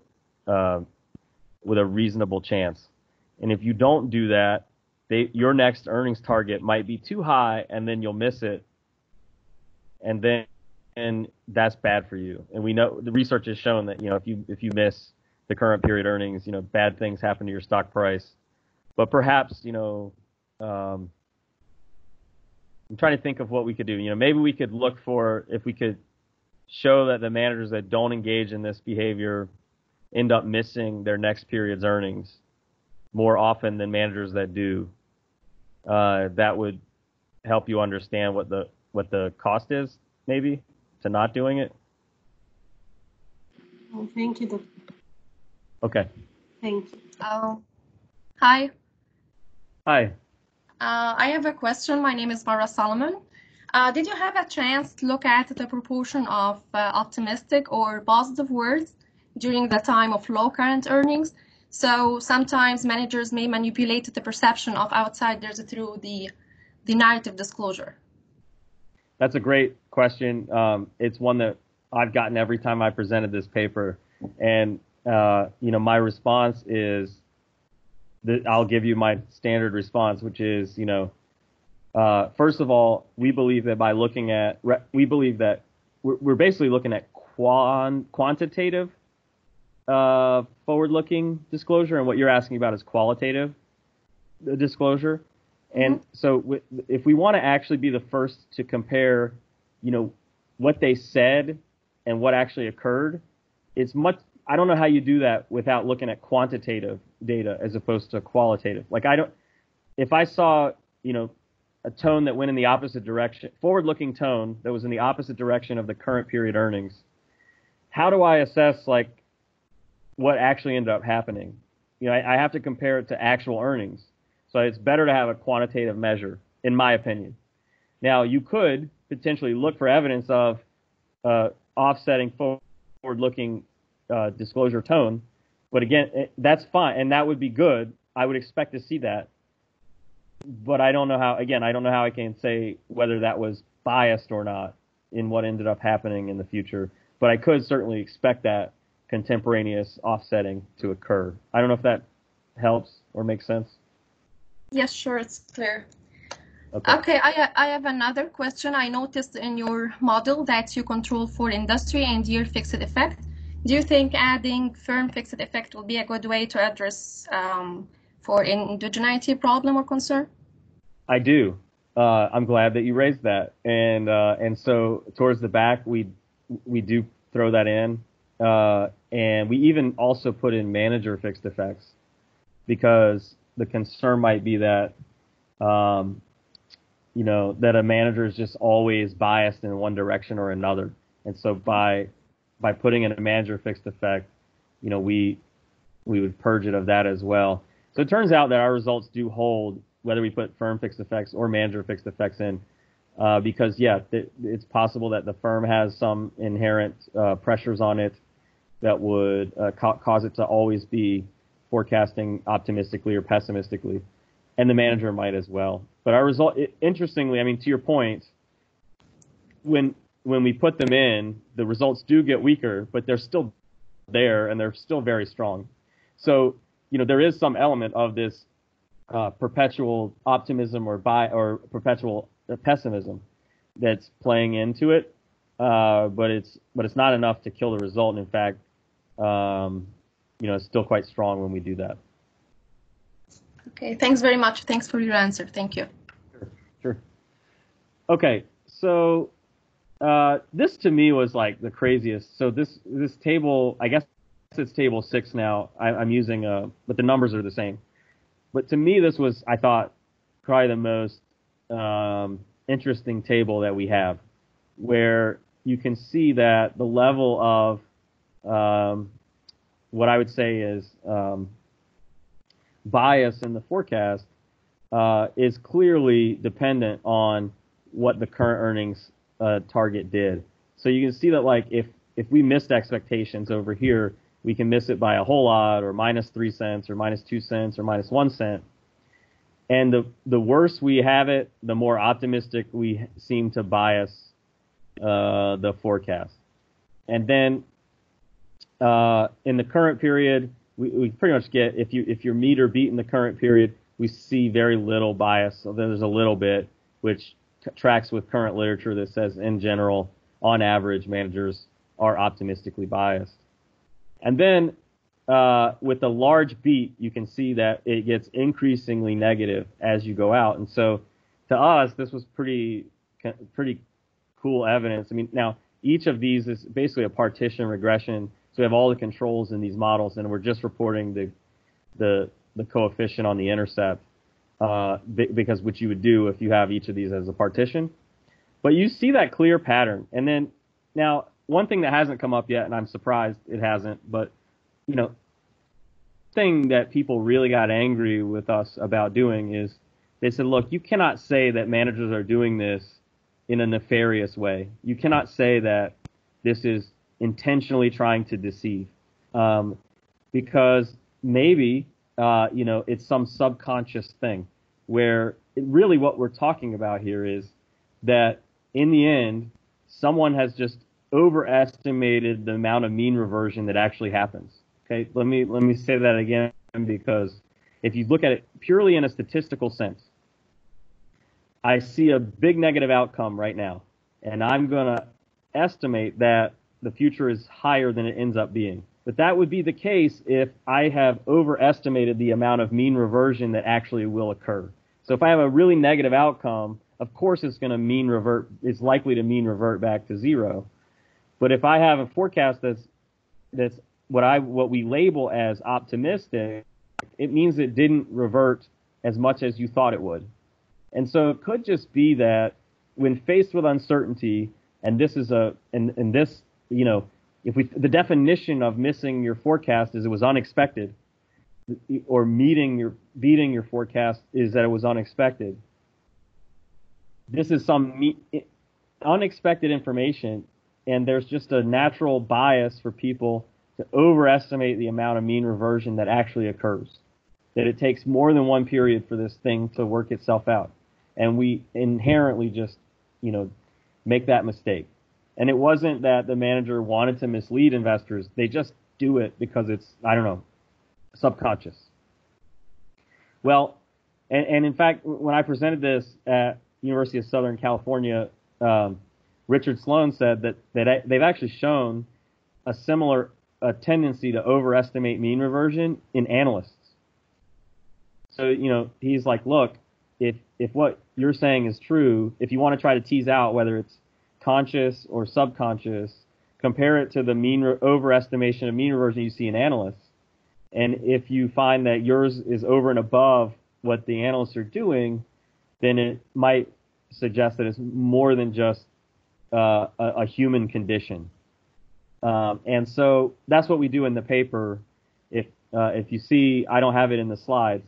chance. And if you don't do that, your next earnings target might be too high, and then you'll miss it, and that's bad for you. And we know the research has shown that, you know, if you miss the current period earnings, you know, bad things happen to your stock price. But perhaps, you know, I'm trying to think of what we could do. You know, maybe we could look for if we could show that the managers that don't engage in this behavior end up missing their next period's earnings more often than managers that do. That would help you understand what the cost is, maybe, to not doing it. Oh, thank you, Doctor. Okay. Thank you. Hi. Hi. I have a question. My name is Mara Solomon. Did you have a chance to look at the proportion of optimistic or positive words during the time of low current earnings? So sometimes managers may manipulate the perception of outsiders through the narrative disclosure. That's a great question. It's one that I've gotten every time I presented this paper. And, you know, my response is that I'll give you my standard response, which is, you know, first of all, we believe that by looking at, we're basically looking at quantitative forward-looking disclosure, and what you're asking about is qualitative disclosure. And so if we want to actually be the first to compare, you know, what they said and what actually occurred, I don't know how you do that without looking at quantitative data as opposed to qualitative. Like if I saw, you know, a tone that went in the opposite direction, forward-looking tone that was in the opposite direction of the current period earnings, how do I assess, like, what actually ended up happening? You know, I have to compare it to actual earnings. So it's better to have a quantitative measure, in my opinion. Now, you could potentially look for evidence of offsetting forward-looking disclosure tone, but again, that's fine, and that would be good. I would expect to see that. But I don't know how I can say whether that was biased or not in what ended up happening in the future. But I could certainly expect that contemporaneous offsetting to occur. I don't know if that helps or makes sense. Yes, sure, it's clear. Okay, I have another question. I noticed in your model that you control for industry and year fixed effect. Do you think adding firm fixed effect will be a good way to address for indigeneity problem or concern? I do. I'm glad that you raised that. And so towards the back, we do throw that in. And we even also put in manager fixed effects because the concern might be that, you know, that a manager is just always biased in one direction or another. And so by putting in a manager fixed effect, you know, we would purge it of that as well. So it turns out that our results do hold whether we put firm fixed effects or manager fixed effects in, because, yeah, it's possible that the firm has some inherent pressures on it that would cause it to always be forecasting optimistically or pessimistically, and the manager might as well. But our result, interestingly, I mean, to your point, when we put them in, the results do get weaker, but they're still there and they're still very strong. So, there is some element of this perpetual optimism or perpetual pessimism that's playing into it, but it's not enough to kill the result. And in fact, it's still quite strong when we do that. Okay, thanks very much. Thanks for your answer. Thank you. Sure. Okay, so this to me was like the craziest. So this table, I guess it's table 6 now. I'm using, but the numbers are the same. But to me, this was, I thought, probably the most interesting table that we have, where you can see that the level of what I would say is bias in the forecast is clearly dependent on what the current earnings target did. So you can see that, like, if we missed expectations over here, we can miss it by a whole lot, or -3 cents, or -2 cents, or -1 cent. And the worse we have it, the more optimistic we seem to bias the forecast. And then in the current period, we pretty much get, if you're meet or beat in the current period, we see very little bias. So then there's a little bit, which tracks with current literature that says, in general, on average, managers are optimistically biased. And then with the large beat, you can see that it gets increasingly negative as you go out. And so to us, this was pretty cool evidence. I mean, now each of these is basically a partition regression. So we have all the controls in these models, and we're just reporting the coefficient on the intercept, because what you would do if you have each of these as a partition. But you see that clear pattern. And then now, one thing that hasn't come up yet, and I'm surprised it hasn't, but thing that people really got angry with us about doing is they said, look, you cannot say that managers are doing this in a nefarious way. You cannot say that this is intentionally trying to deceive, because maybe it's some subconscious thing where really what we're talking about here is that in the end, someone has just overestimated the amount of mean reversion that actually happens. Okay, let me say that again, because if you look at it purely in a statistical sense, I see a big negative outcome right now, and I'm going to estimate that the future is higher than it ends up being. But that would be the case if I have overestimated the amount of mean reversion that actually will occur. So if I have a really negative outcome, of course it's going to it's likely to mean revert back to zero. But if I have a forecast that's what we label as optimistic, it means it didn't revert as much as you thought it would. And so it could just be that when faced with uncertainty, and this is the definition of missing your forecast is it was unexpected, or beating your forecast is that it was unexpected. This is some unexpected information, and there's just a natural bias for people to overestimate the amount of mean reversion that actually occurs, that it takes more than one period for this thing to work itself out. And we inherently just, make that mistake. And it wasn't that the manager wanted to mislead investors. They just do it because it's, subconscious. Well, and in fact, when I presented this at University of Southern California, Richard Sloan said that they've actually shown a similar tendency to overestimate mean reversion in analysts. So, he's like, look, if what you're saying is true, if you want to try to tease out whether it's conscious or subconscious, compare it to the overestimation of mean reversion you see in analysts. And if you find that yours is over and above what the analysts are doing, then it might suggest that it's more than just a human condition. And so that's what we do in the paper. If you see, I don't have it in the slides,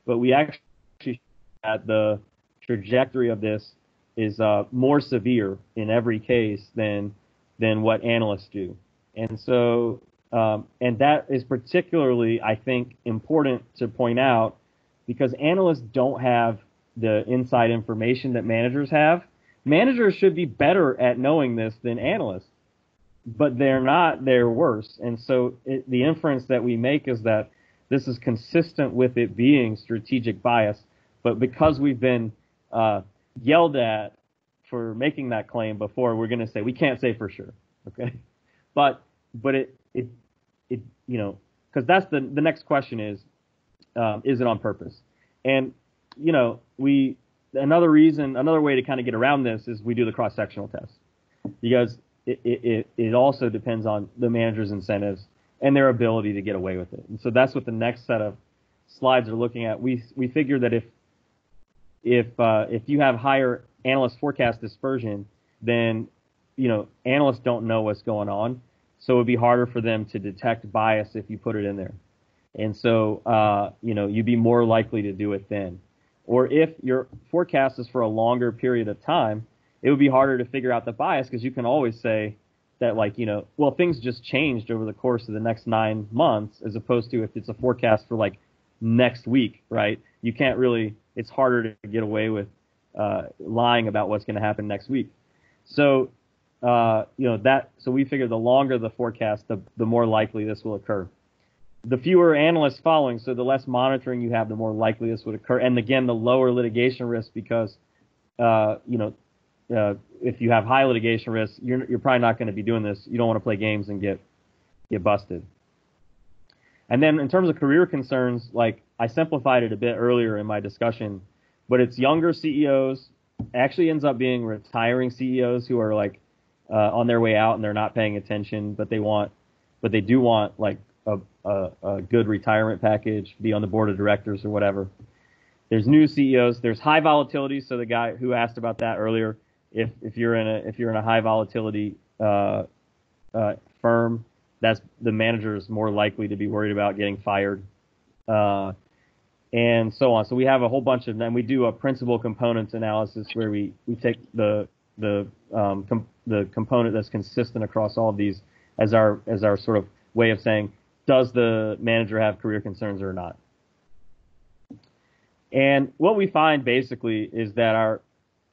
but we actually at the trajectory of this is more severe in every case than what analysts do. And so And that is particularly, I think, important to point out because analysts don't have the inside information that managers have. Managers should be better at knowing this than analysts, but they're not, they're worse. And so the inference that we make is that this is consistent with it being strategic bias, but because we've been yelled at for making that claim before, we're going to say we can't say for sure, okay? But it you know, because that's the next question is it on purpose? And you know, another way to kind of get around this is we do the cross-sectional test because it also depends on the manager's incentives and their ability to get away with it. And so that's what the next set of slides are looking at. We figure that if you have higher analyst forecast dispersion, then you know analysts don't know what's going on, so it would be harder for them to detect bias if you put it in there. And so you know you'd be more likely to do it then. Or if your forecast is for a longer period of time, it would be harder to figure out the bias because you can always say that, like, you know, well, things just changed over the course of the next 9 months, as opposed to if it's a forecast for like next week, right? You can't really, it's harder to get away with lying about what's going to happen next week. So, you know, so we figure the longer the forecast, the more likely this will occur. The fewer analysts following, so the less monitoring you have, the more likely this would occur. And again, the lower litigation risk because, you know, if you have high litigation risk, you're probably not going to be doing this. You don't want to play games and get busted. And then in terms of career concerns, like I simplified it a bit earlier in my discussion, but it's younger CEOs, actually ends up being retiring CEOs who are like on their way out and they're not paying attention, but they do want like a good retirement package, be on the board of directors or whatever. There's new CEOs. There's high volatility. So the guy who asked about that earlier, if you're in a high volatility firm, that's the manager is more likely to be worried about getting fired, and so on. So we have a whole bunch of them. We do a principal components analysis where we take the component that's consistent across all of these as our sort of way of saying, does the manager have career concerns or not? And what we find basically is that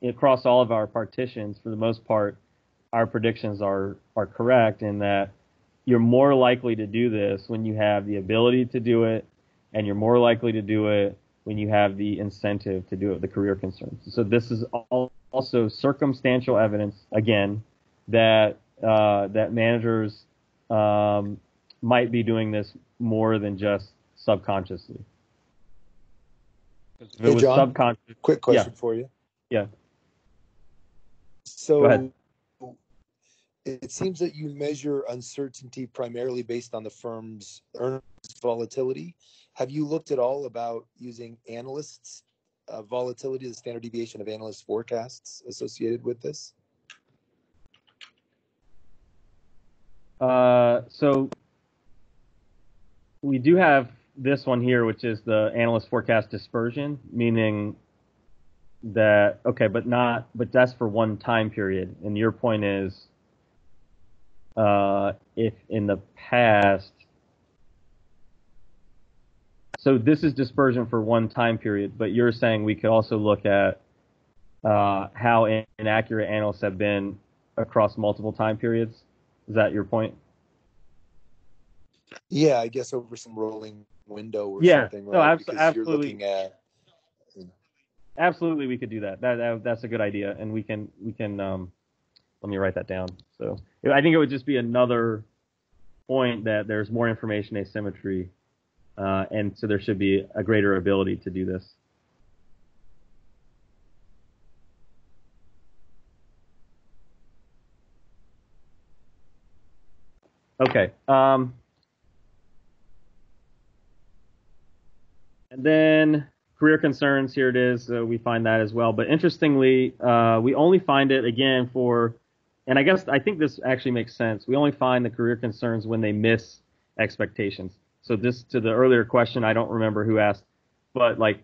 across all of our partitions, for the most part, our predictions are correct in that you're more likely to do this when you have the ability to do it, and you're more likely to do it when you have the incentive to do it, the career concerns. So this is also circumstantial evidence, again, that managers might be doing this more than just subconsciously. If Hey, John, quick question for you. Yeah. So go ahead. It seems that you measure uncertainty primarily based on the firm's earnings volatility. Have you looked at all about using analysts' volatility, the standard deviation of analysts' forecasts associated with this? So we do have this one here, which is the analyst forecast dispersion, meaning that, okay, but that's for one time period. And your point is, if in the past, so this is dispersion for one time period, but you're saying we could also look at how inaccurate analysts have been across multiple time periods. Is that your point? Yeah, I guess over some rolling window or something, right? No, because absolutely. You're looking at. Absolutely, we could do that. That's a good idea, and we can. Let me write that down. So I think it would just be another point that there's more information asymmetry, and so there should be a greater ability to do this. Okay. And then career concerns, here it is. We find that as well. But interestingly, we only find it, again, and I think this actually makes sense. We only find the career concerns when they miss expectations. So this, to the earlier question, I don't remember who asked, but like,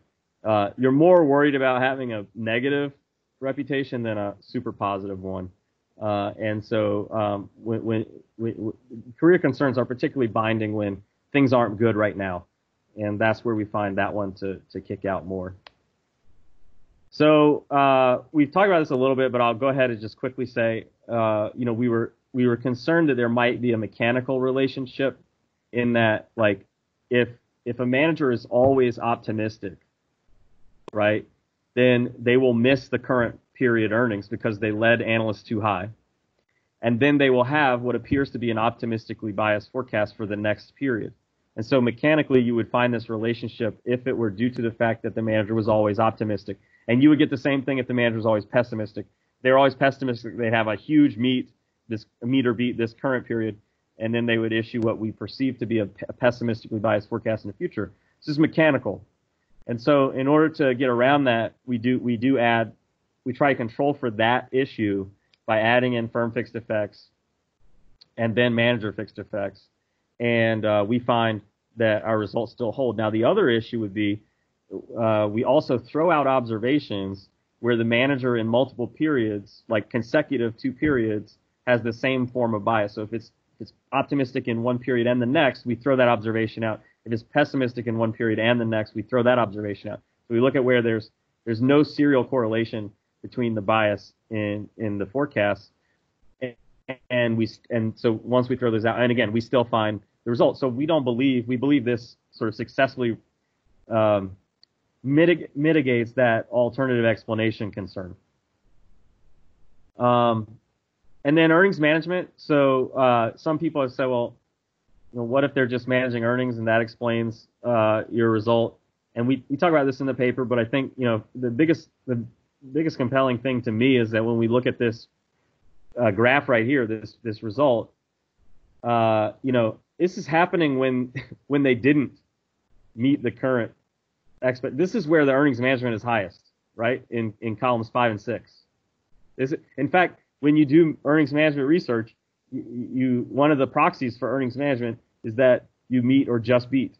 you're more worried about having a negative reputation than a super positive one. And so when career concerns are particularly binding when things aren't good right now, and that's where we find that one to kick out more. So we've talked about this a little bit, but I'll go ahead and just quickly say, we were concerned that there might be a mechanical relationship in that, like, if a manager is always optimistic, right, then they will miss the current period earnings because they led analysts too high. And then they will have what appears to be an optimistically biased forecast for the next period. And so mechanically, you would find this relationship if it were due to the fact that the manager was always optimistic. And you would get the same thing if the manager was always pessimistic. They're always pessimistic. They'd have a huge meet or beat this current period, and then they would issue what we perceive to be a pessimistically biased forecast in the future. This is mechanical. And so in order to get around that, we try to control for that issue by adding in firm fixed effects and then manager fixed effects. And we find that our results still hold. Now, the other issue would be we also throw out observations where the manager in multiple periods, like consecutive 2 periods, has the same form of bias. So if it's optimistic in one period and the next, we throw that observation out. If it's pessimistic in one period and the next, we throw that observation out. So we look at where there's no serial correlation between the bias in the forecast, and so once we throw those out, and again, we still find the results. So we believe this sort of successfully mitigates that alternative explanation concern. And then earnings management. So some people have said, well, what if they're just managing earnings and that explains your result? And we talk about this in the paper, but I think the biggest compelling thing to me is that when we look at this graph right here, this result, this is happening when they didn't meet the current expect. This is where the earnings management is highest, right? In columns 5 and 6. In fact, when you do earnings management research, one of the proxies for earnings management is that you meet or just beat,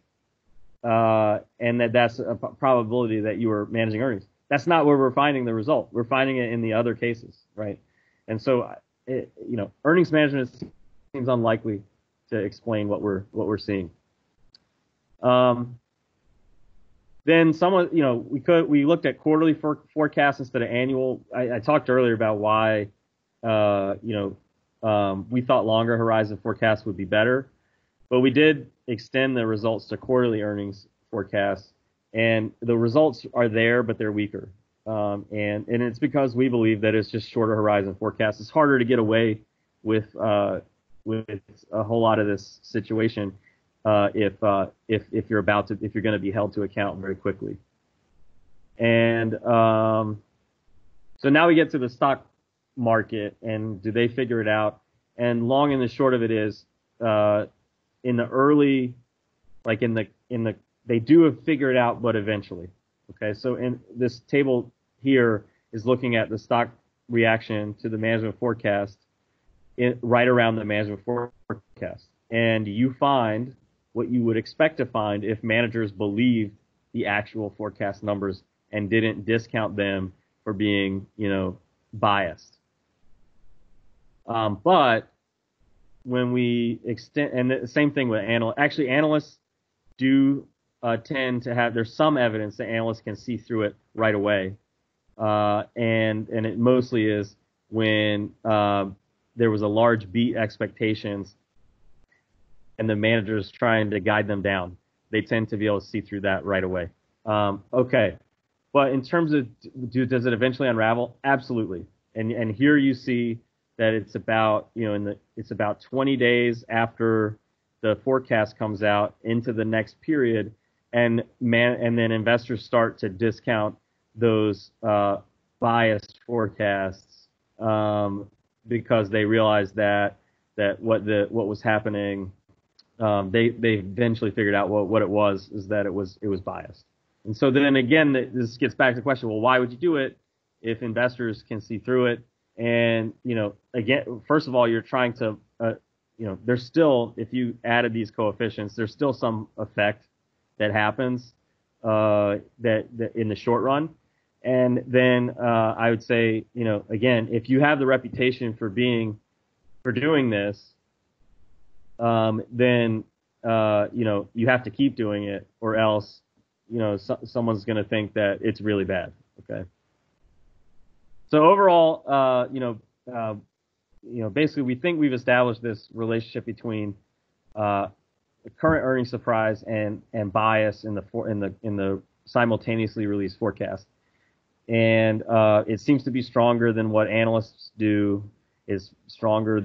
and that's a probability that you are managing earnings. That's not where we're finding the result. We're finding it in the other cases, right? And so, earnings management seems unlikely to explain what we're seeing. Then we looked at quarterly forecasts instead of annual. I talked earlier about why, we thought longer horizon forecasts would be better, but we did extend the results to quarterly earnings forecasts, and the results are there, but they're weaker. And it's because we believe that it's just shorter horizon forecasts. It's harder to get away with a whole lot of this situation if you're going to be held to account very quickly. And so now we get to the stock market, and do they figure it out? And long and the short of it is, in the early, like in the they do have figured it out, but eventually. Okay, so in this table here is looking at the stock reaction to the management forecast right around the management forecast. And you find what you would expect to find if managers believed the actual forecast numbers and didn't discount them for being, biased. But when we extend, and the same thing with analysts. Actually, analysts do tend to have. There's some evidence that analysts can see through it right away, and it mostly is when there was a large beat expectations, and the manager's trying to guide them down. They tend to be able to see through that right away. Okay, but in terms of does it eventually unravel? Absolutely. And here you see that it's about it's about 20 days after the forecast comes out into the next period, and then investors start to discount those biased forecasts because they realize that what was happening. They eventually figured out what it was is that it was biased. And so then again, this gets back to the question, well, why would you do it if investors can see through it? And, again, first of all, you're trying to, there's still, if you added these coefficients, there's still some effect that happens that in the short run. And then I would say, again, if you have the reputation for doing this, then you have to keep doing it, or else someone's going to think that it's really bad. Okay. So overall, basically we think we've established this relationship between the current earnings surprise and bias in the simultaneously released forecast, and it seems to be stronger than what analysts do. It's stronger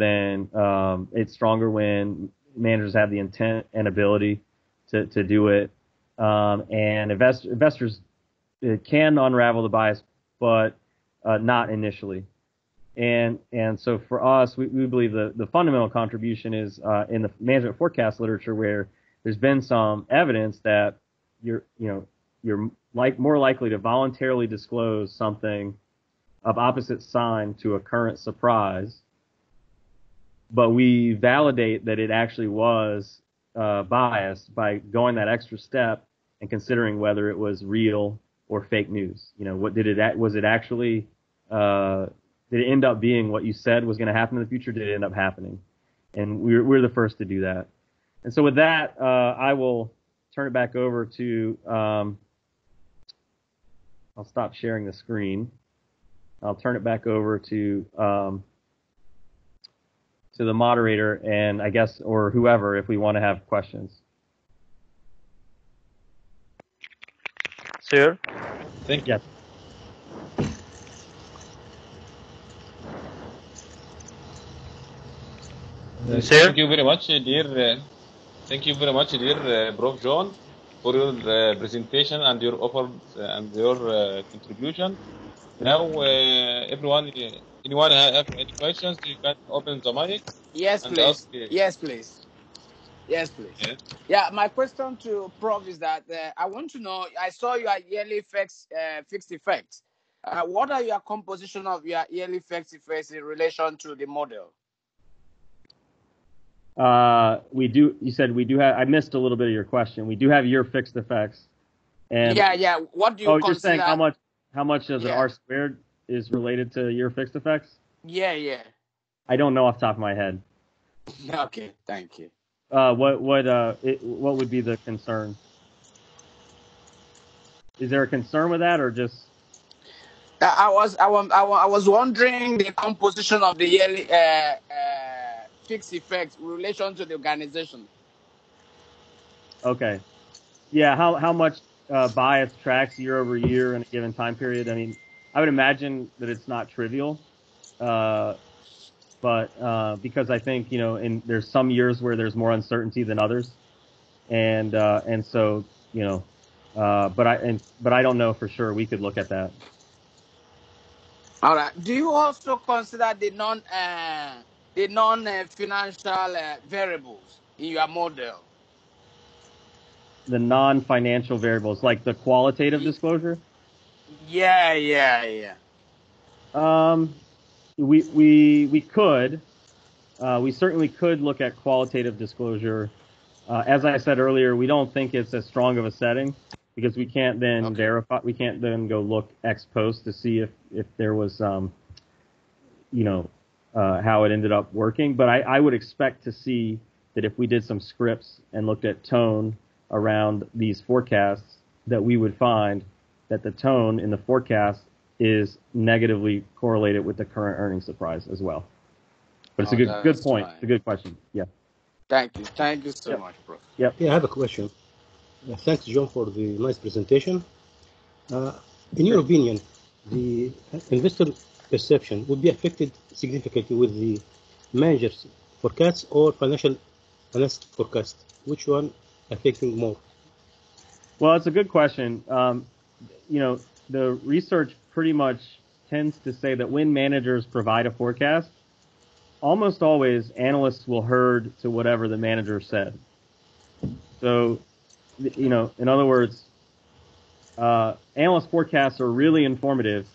when managers have the intent and ability to do it, and investors can unravel the bias, but not initially. And so for us, we believe the fundamental contribution is in the management forecast literature, where there's been some evidence that you're more likely to voluntarily disclose something of opposite sign to a current surprise, but we validate that it actually was biased by going that extra step and considering whether it was real or fake news. Did it end up being what you said was going to happen in the future? Did it end up happening? And we're the first to do that. And so with that, I will turn it back over to. I'll stop sharing the screen. I'll turn it back over to the moderator, and I guess, or whoever, if we want to have questions. Sir? Thank you. Yes. Sir? Thank you very much, dear. Thank you very much, dear Prof. John, for your presentation and your offer and your contribution. Now, anyone have any questions? You can open the mic. Yes, and please. ask. Yes, please. Yes, please. Yeah. Yeah, my question to Prof is that I want to know. I saw your yearly fixed effects. What are your composition of your yearly fixed effects in relation to the model? We do. You said we do have. I missed a little bit of your question. We do have year fixed effects. And yeah. What do you consider? You're saying how much of the R squared is related to year fixed effects? Yeah. I don't know off the top of my head. Okay, thank you. What would be the concern? Is there a concern with that, or just? I was wondering the composition of the yearly fixed effects in relation to the organization. Okay. Yeah. How much bias tracks year over year in a given time period? I mean, I would imagine that it's not trivial, but because I think there's some years where there's more uncertainty than others, and so but I don't know for sure. We could look at that. All right. Do you also consider the non-financial variables in your model? The non-financial variables, like the qualitative disclosure? Yeah. We could. We certainly could look at qualitative disclosure. As I said earlier, we don't think it's as strong of a setting because we can't then verify. We can't then go look ex post to see if there was how it ended up working. But I would expect to see that if we did some scripts and looked at tone around these forecasts, that we would find that the tone in the forecast is negatively correlated with the current earnings surprise as well. But it's a good point. It's a good question. Yeah. Thank you so much, Prof. Yep. Yeah, I have a question. Thanks, John, for the nice presentation. In your opinion, the investor perception would be affected significantly with the manager's forecast or financial analyst forecast? Which one affecting more? Well, it's a good question. The research pretty much tends to say that when managers provide a forecast, almost always analysts will herd to whatever the manager said. So, in other words, analyst forecasts are really informative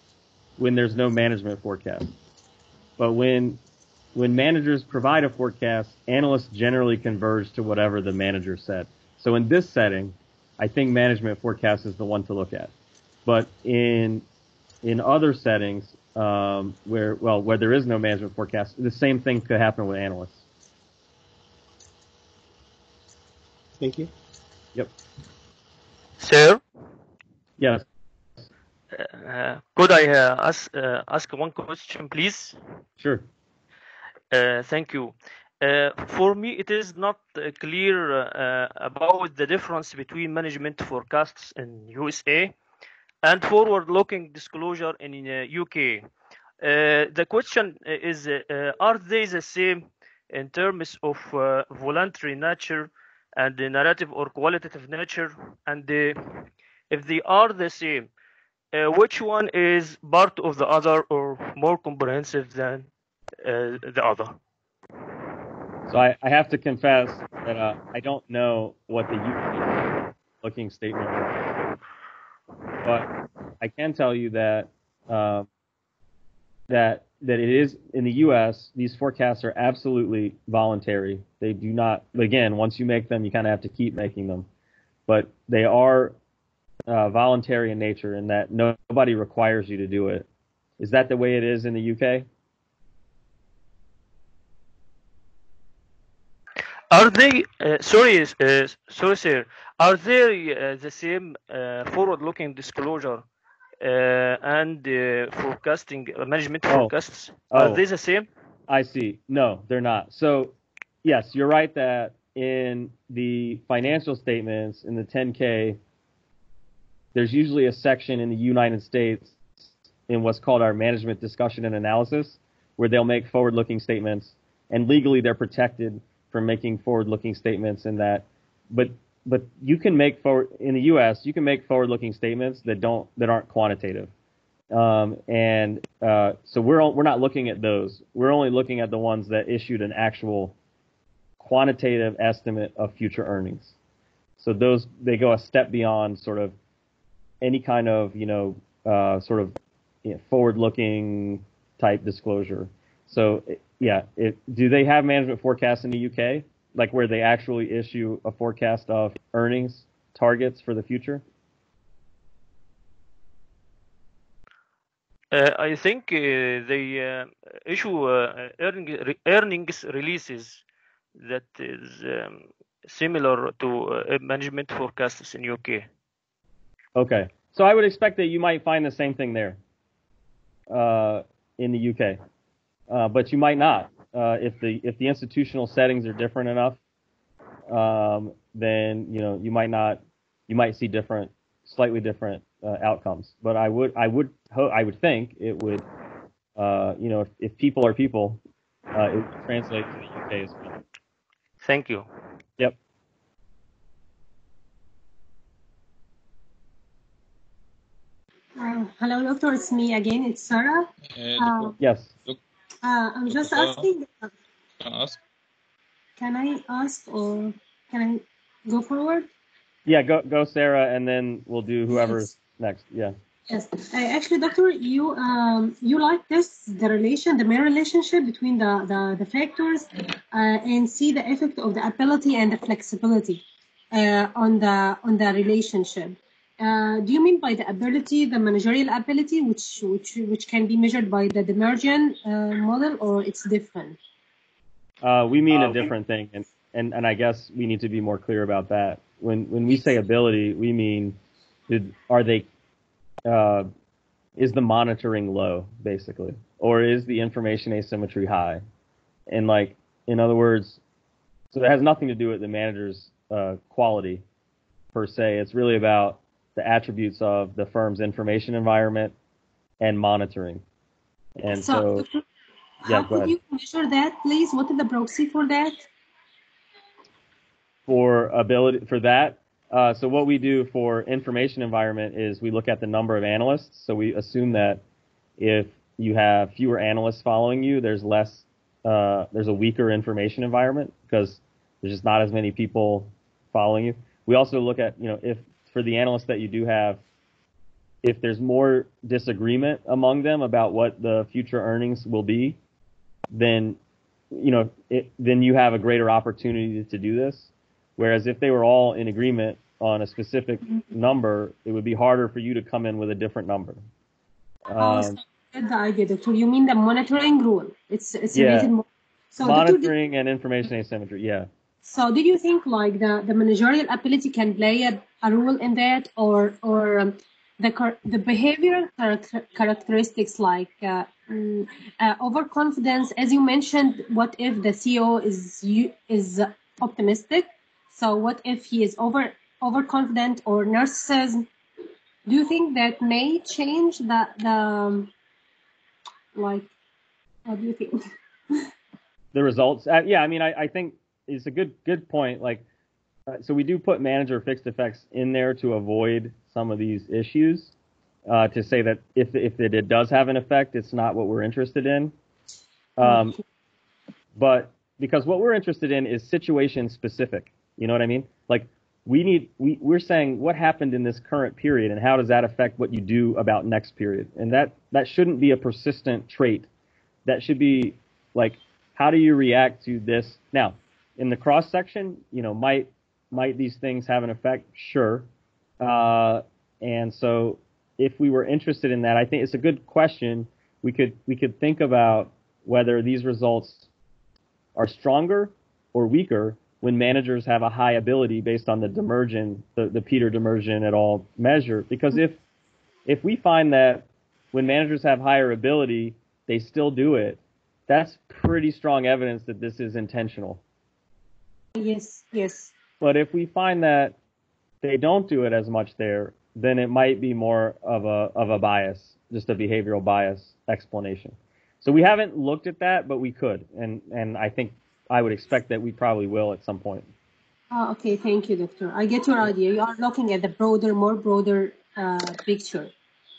when there's no management forecast. But when managers provide a forecast, analysts generally converge to whatever the manager said. So in this setting, I think management forecast is the one to look at. But in other settings where there is no management forecast, the same thing could happen with analysts. Thank you. Yep. Sir, Yes. could I ask one question, please? Sure. Thank you. For me, it is not clear about the difference between management forecasts in USA and forward-looking disclosure in UK. The question is, are they the same in terms of voluntary nature and the narrative or qualitative nature? And if they are the same, which one is part of the other or more comprehensive than the other? So I have to confess that I don't know what the UK looking statement is, but I can tell you that that it is in the U.S. These forecasts are absolutely voluntary. They do not. Again, once you make them, you kind of have to keep making them, but they are voluntary in nature, in that nobody requires you to do it. Is that the way it is in the UK? Are they, sorry, sir, are they the same forward-looking disclosure and forecasting, management forecasts? Are they the same? I see. No, they're not. So, yes, you're right that in the financial statements, in the 10K, there's usually a section in the United States in what's called our management discussion and analysis, where they'll make forward-looking statements, and legally they're protected from making forward-looking statements in that. But you can make in the U.S. you can make forward-looking statements that aren't quantitative, so we're not looking at those. We're only looking at the ones that issued an actual quantitative estimate of future earnings. So those, they go a step beyond sort of any kind of forward-looking type disclosure. So yeah, do they have management forecasts in the UK, like where they actually issue a forecast of earnings targets for the future? I think they issue earnings releases that is similar to management forecasts in UK. Okay, so I would expect that you might find the same thing there in the UK, but you might not. If the institutional settings are different enough, then you might see slightly different outcomes. But I would think it would, if people are people, it would translate to the UK as well. Thank you. Yep. Hello, doctor. It's me again. It's Sarah. Yes. I'm just asking. Can I ask? Can I ask, or can I go forward? Yeah, go, Sarah, and then we'll do whoever's next. Yeah. Yes. Actually, doctor, you like the main relationship between the factors and see the effect of the ability and the flexibility on the relationship. Do you mean by the ability, the managerial ability, which can be measured by the Demerjian model, or it's different? We mean a different thing, and I guess we need to be more clear about that. When we say ability, we mean is the monitoring low, basically, or is the information asymmetry high? And in other words, so it has nothing to do with the manager's quality per se. It's really about the attributes of the firm's information environment and monitoring. And so how could you measure that, please? What is the proxy for that? For ability, for that, so what we do for information environment is we look at the number of analysts. So we assume that if you have fewer analysts following you, there's a weaker information environment because there's just not as many people following you. We also look at, if for the analysts that you do have, if there's more disagreement among them about what the future earnings will be, then then you have a greater opportunity to do this. Whereas if they were all in agreement on a specific number, it would be harder for you to come in with a different number. The idea, doctor. You mean the monitoring rule? It's yeah. related. So monitoring and information asymmetry. Yeah. So do you think like the managerial ability can play a role in that, or the behavioral characteristics like overconfidence, as you mentioned? What if the CEO is optimistic? So what if he is overconfident or narcissism? Do you think that may change the like? What do you think? The results? Yeah, I mean, I think it's a good point. Like, so we do put manager fixed effects in there to avoid some of these issues. To say that if it does have an effect, it's not what we're interested in. But because what we're interested in is situation specific. You know what I mean? Like we're saying what happened in this current period and how does that affect what you do about next period? And that shouldn't be a persistent trait. That should be like, how do you react to this? Now, in the cross section, might these things have an effect? Sure. And so if we were interested in that, I think it's a good question. We could think about whether these results are stronger or weaker when managers have a high ability based on the Demergen, the Peter Demergen et al. Measure. Because if we find that when managers have higher ability, they still do it, that's pretty strong evidence that this is intentional. Yes. But if we find that they don't do it as much there, then it might be more of a bias, just a behavioral bias explanation. So we haven't looked at that, but we could, and I think I would expect that we probably will at some point. Oh, okay, thank you, Doctor. I get your idea. You are looking at the more broader picture.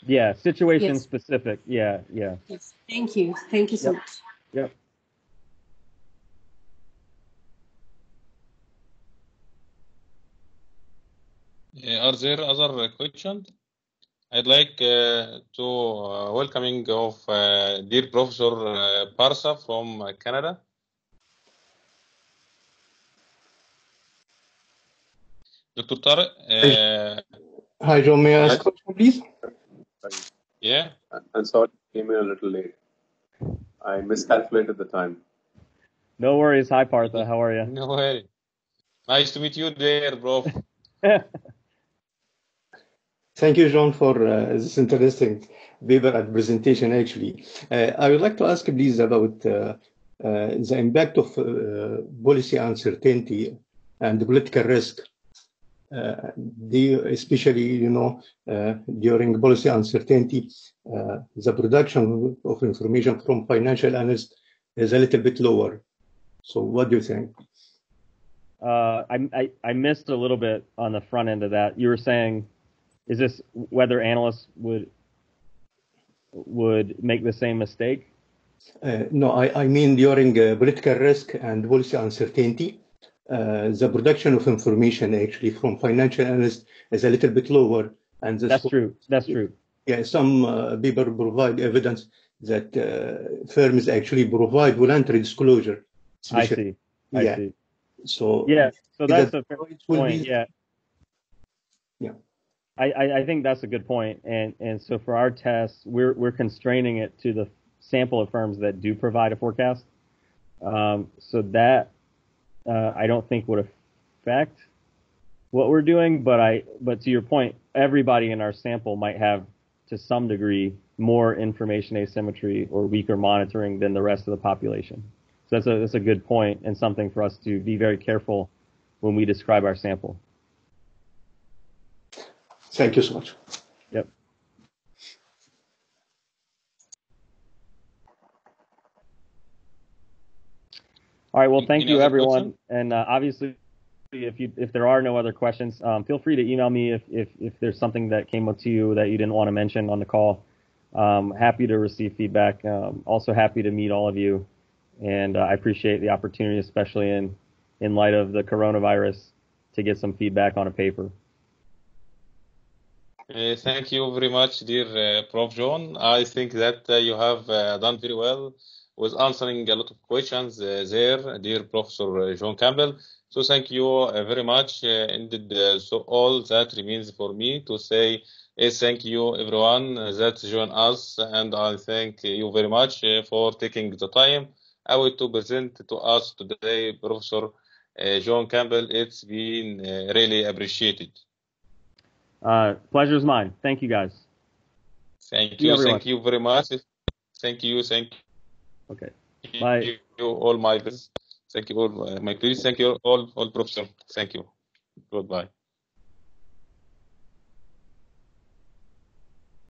Yeah, situation specific. Yeah. Yes, thank you so much. Yep. Are there other questions? I'd like to welcoming of dear Professor Parsa from Canada. Dr. Tariq. Hi, John. May I ask a question, please? Yeah. I'm sorry, I came in a little late. I miscalculated the time. No worries. Hi, Partha. How are you? No worries. Nice to meet you there, Prof. Thank you, John, for this interesting paper and presentation, actually. I would like to ask, please, about the impact of policy uncertainty and political risk. Especially, during policy uncertainty, the production of information from financial analysts is a little bit lower. So what do you think? I missed a little bit on the front end of that. You were saying, is this whether analysts would make the same mistake? No, I mean during political risk and policy uncertainty, the production of information actually from financial analysts is a little bit lower. And that's true. Yeah, some people provide evidence that firms actually provide voluntary disclosure. I see. So that's a fair point. Yeah. I think that's a good point. And so for our tests, we're constraining it to the sample of firms that do provide a forecast. So that I don't think would affect what we're doing, but to your point, everybody in our sample might have to some degree more information asymmetry or weaker monitoring than the rest of the population. So that's a good point and something for us to be very careful when we describe our sample. Thank you so much. Yep. All right. Well, thank you, everyone. And obviously, if there are no other questions, feel free to email me if there's something that came up to you that you didn't want to mention on the call. Happy to receive feedback. Also happy to meet all of you. And I appreciate the opportunity, especially in light of the coronavirus, to get some feedback on a paper. Thank you very much, dear Prof. John. I think that you have done very well with answering a lot of questions there, dear Professor John Campbell. So thank you very much. Indeed, so all that remains for me to say is thank you, everyone that joined us, and I thank you very much for taking the time out to present to us today, Professor John Campbell. It's been really appreciated. Pleasure's mine. Thank you, guys. Thank See you. everyone. Thank you very much. Thank you. Thank Okay. Bye. you all my. Thank you all my colleagues. Thank you all professor. Thank you. Goodbye.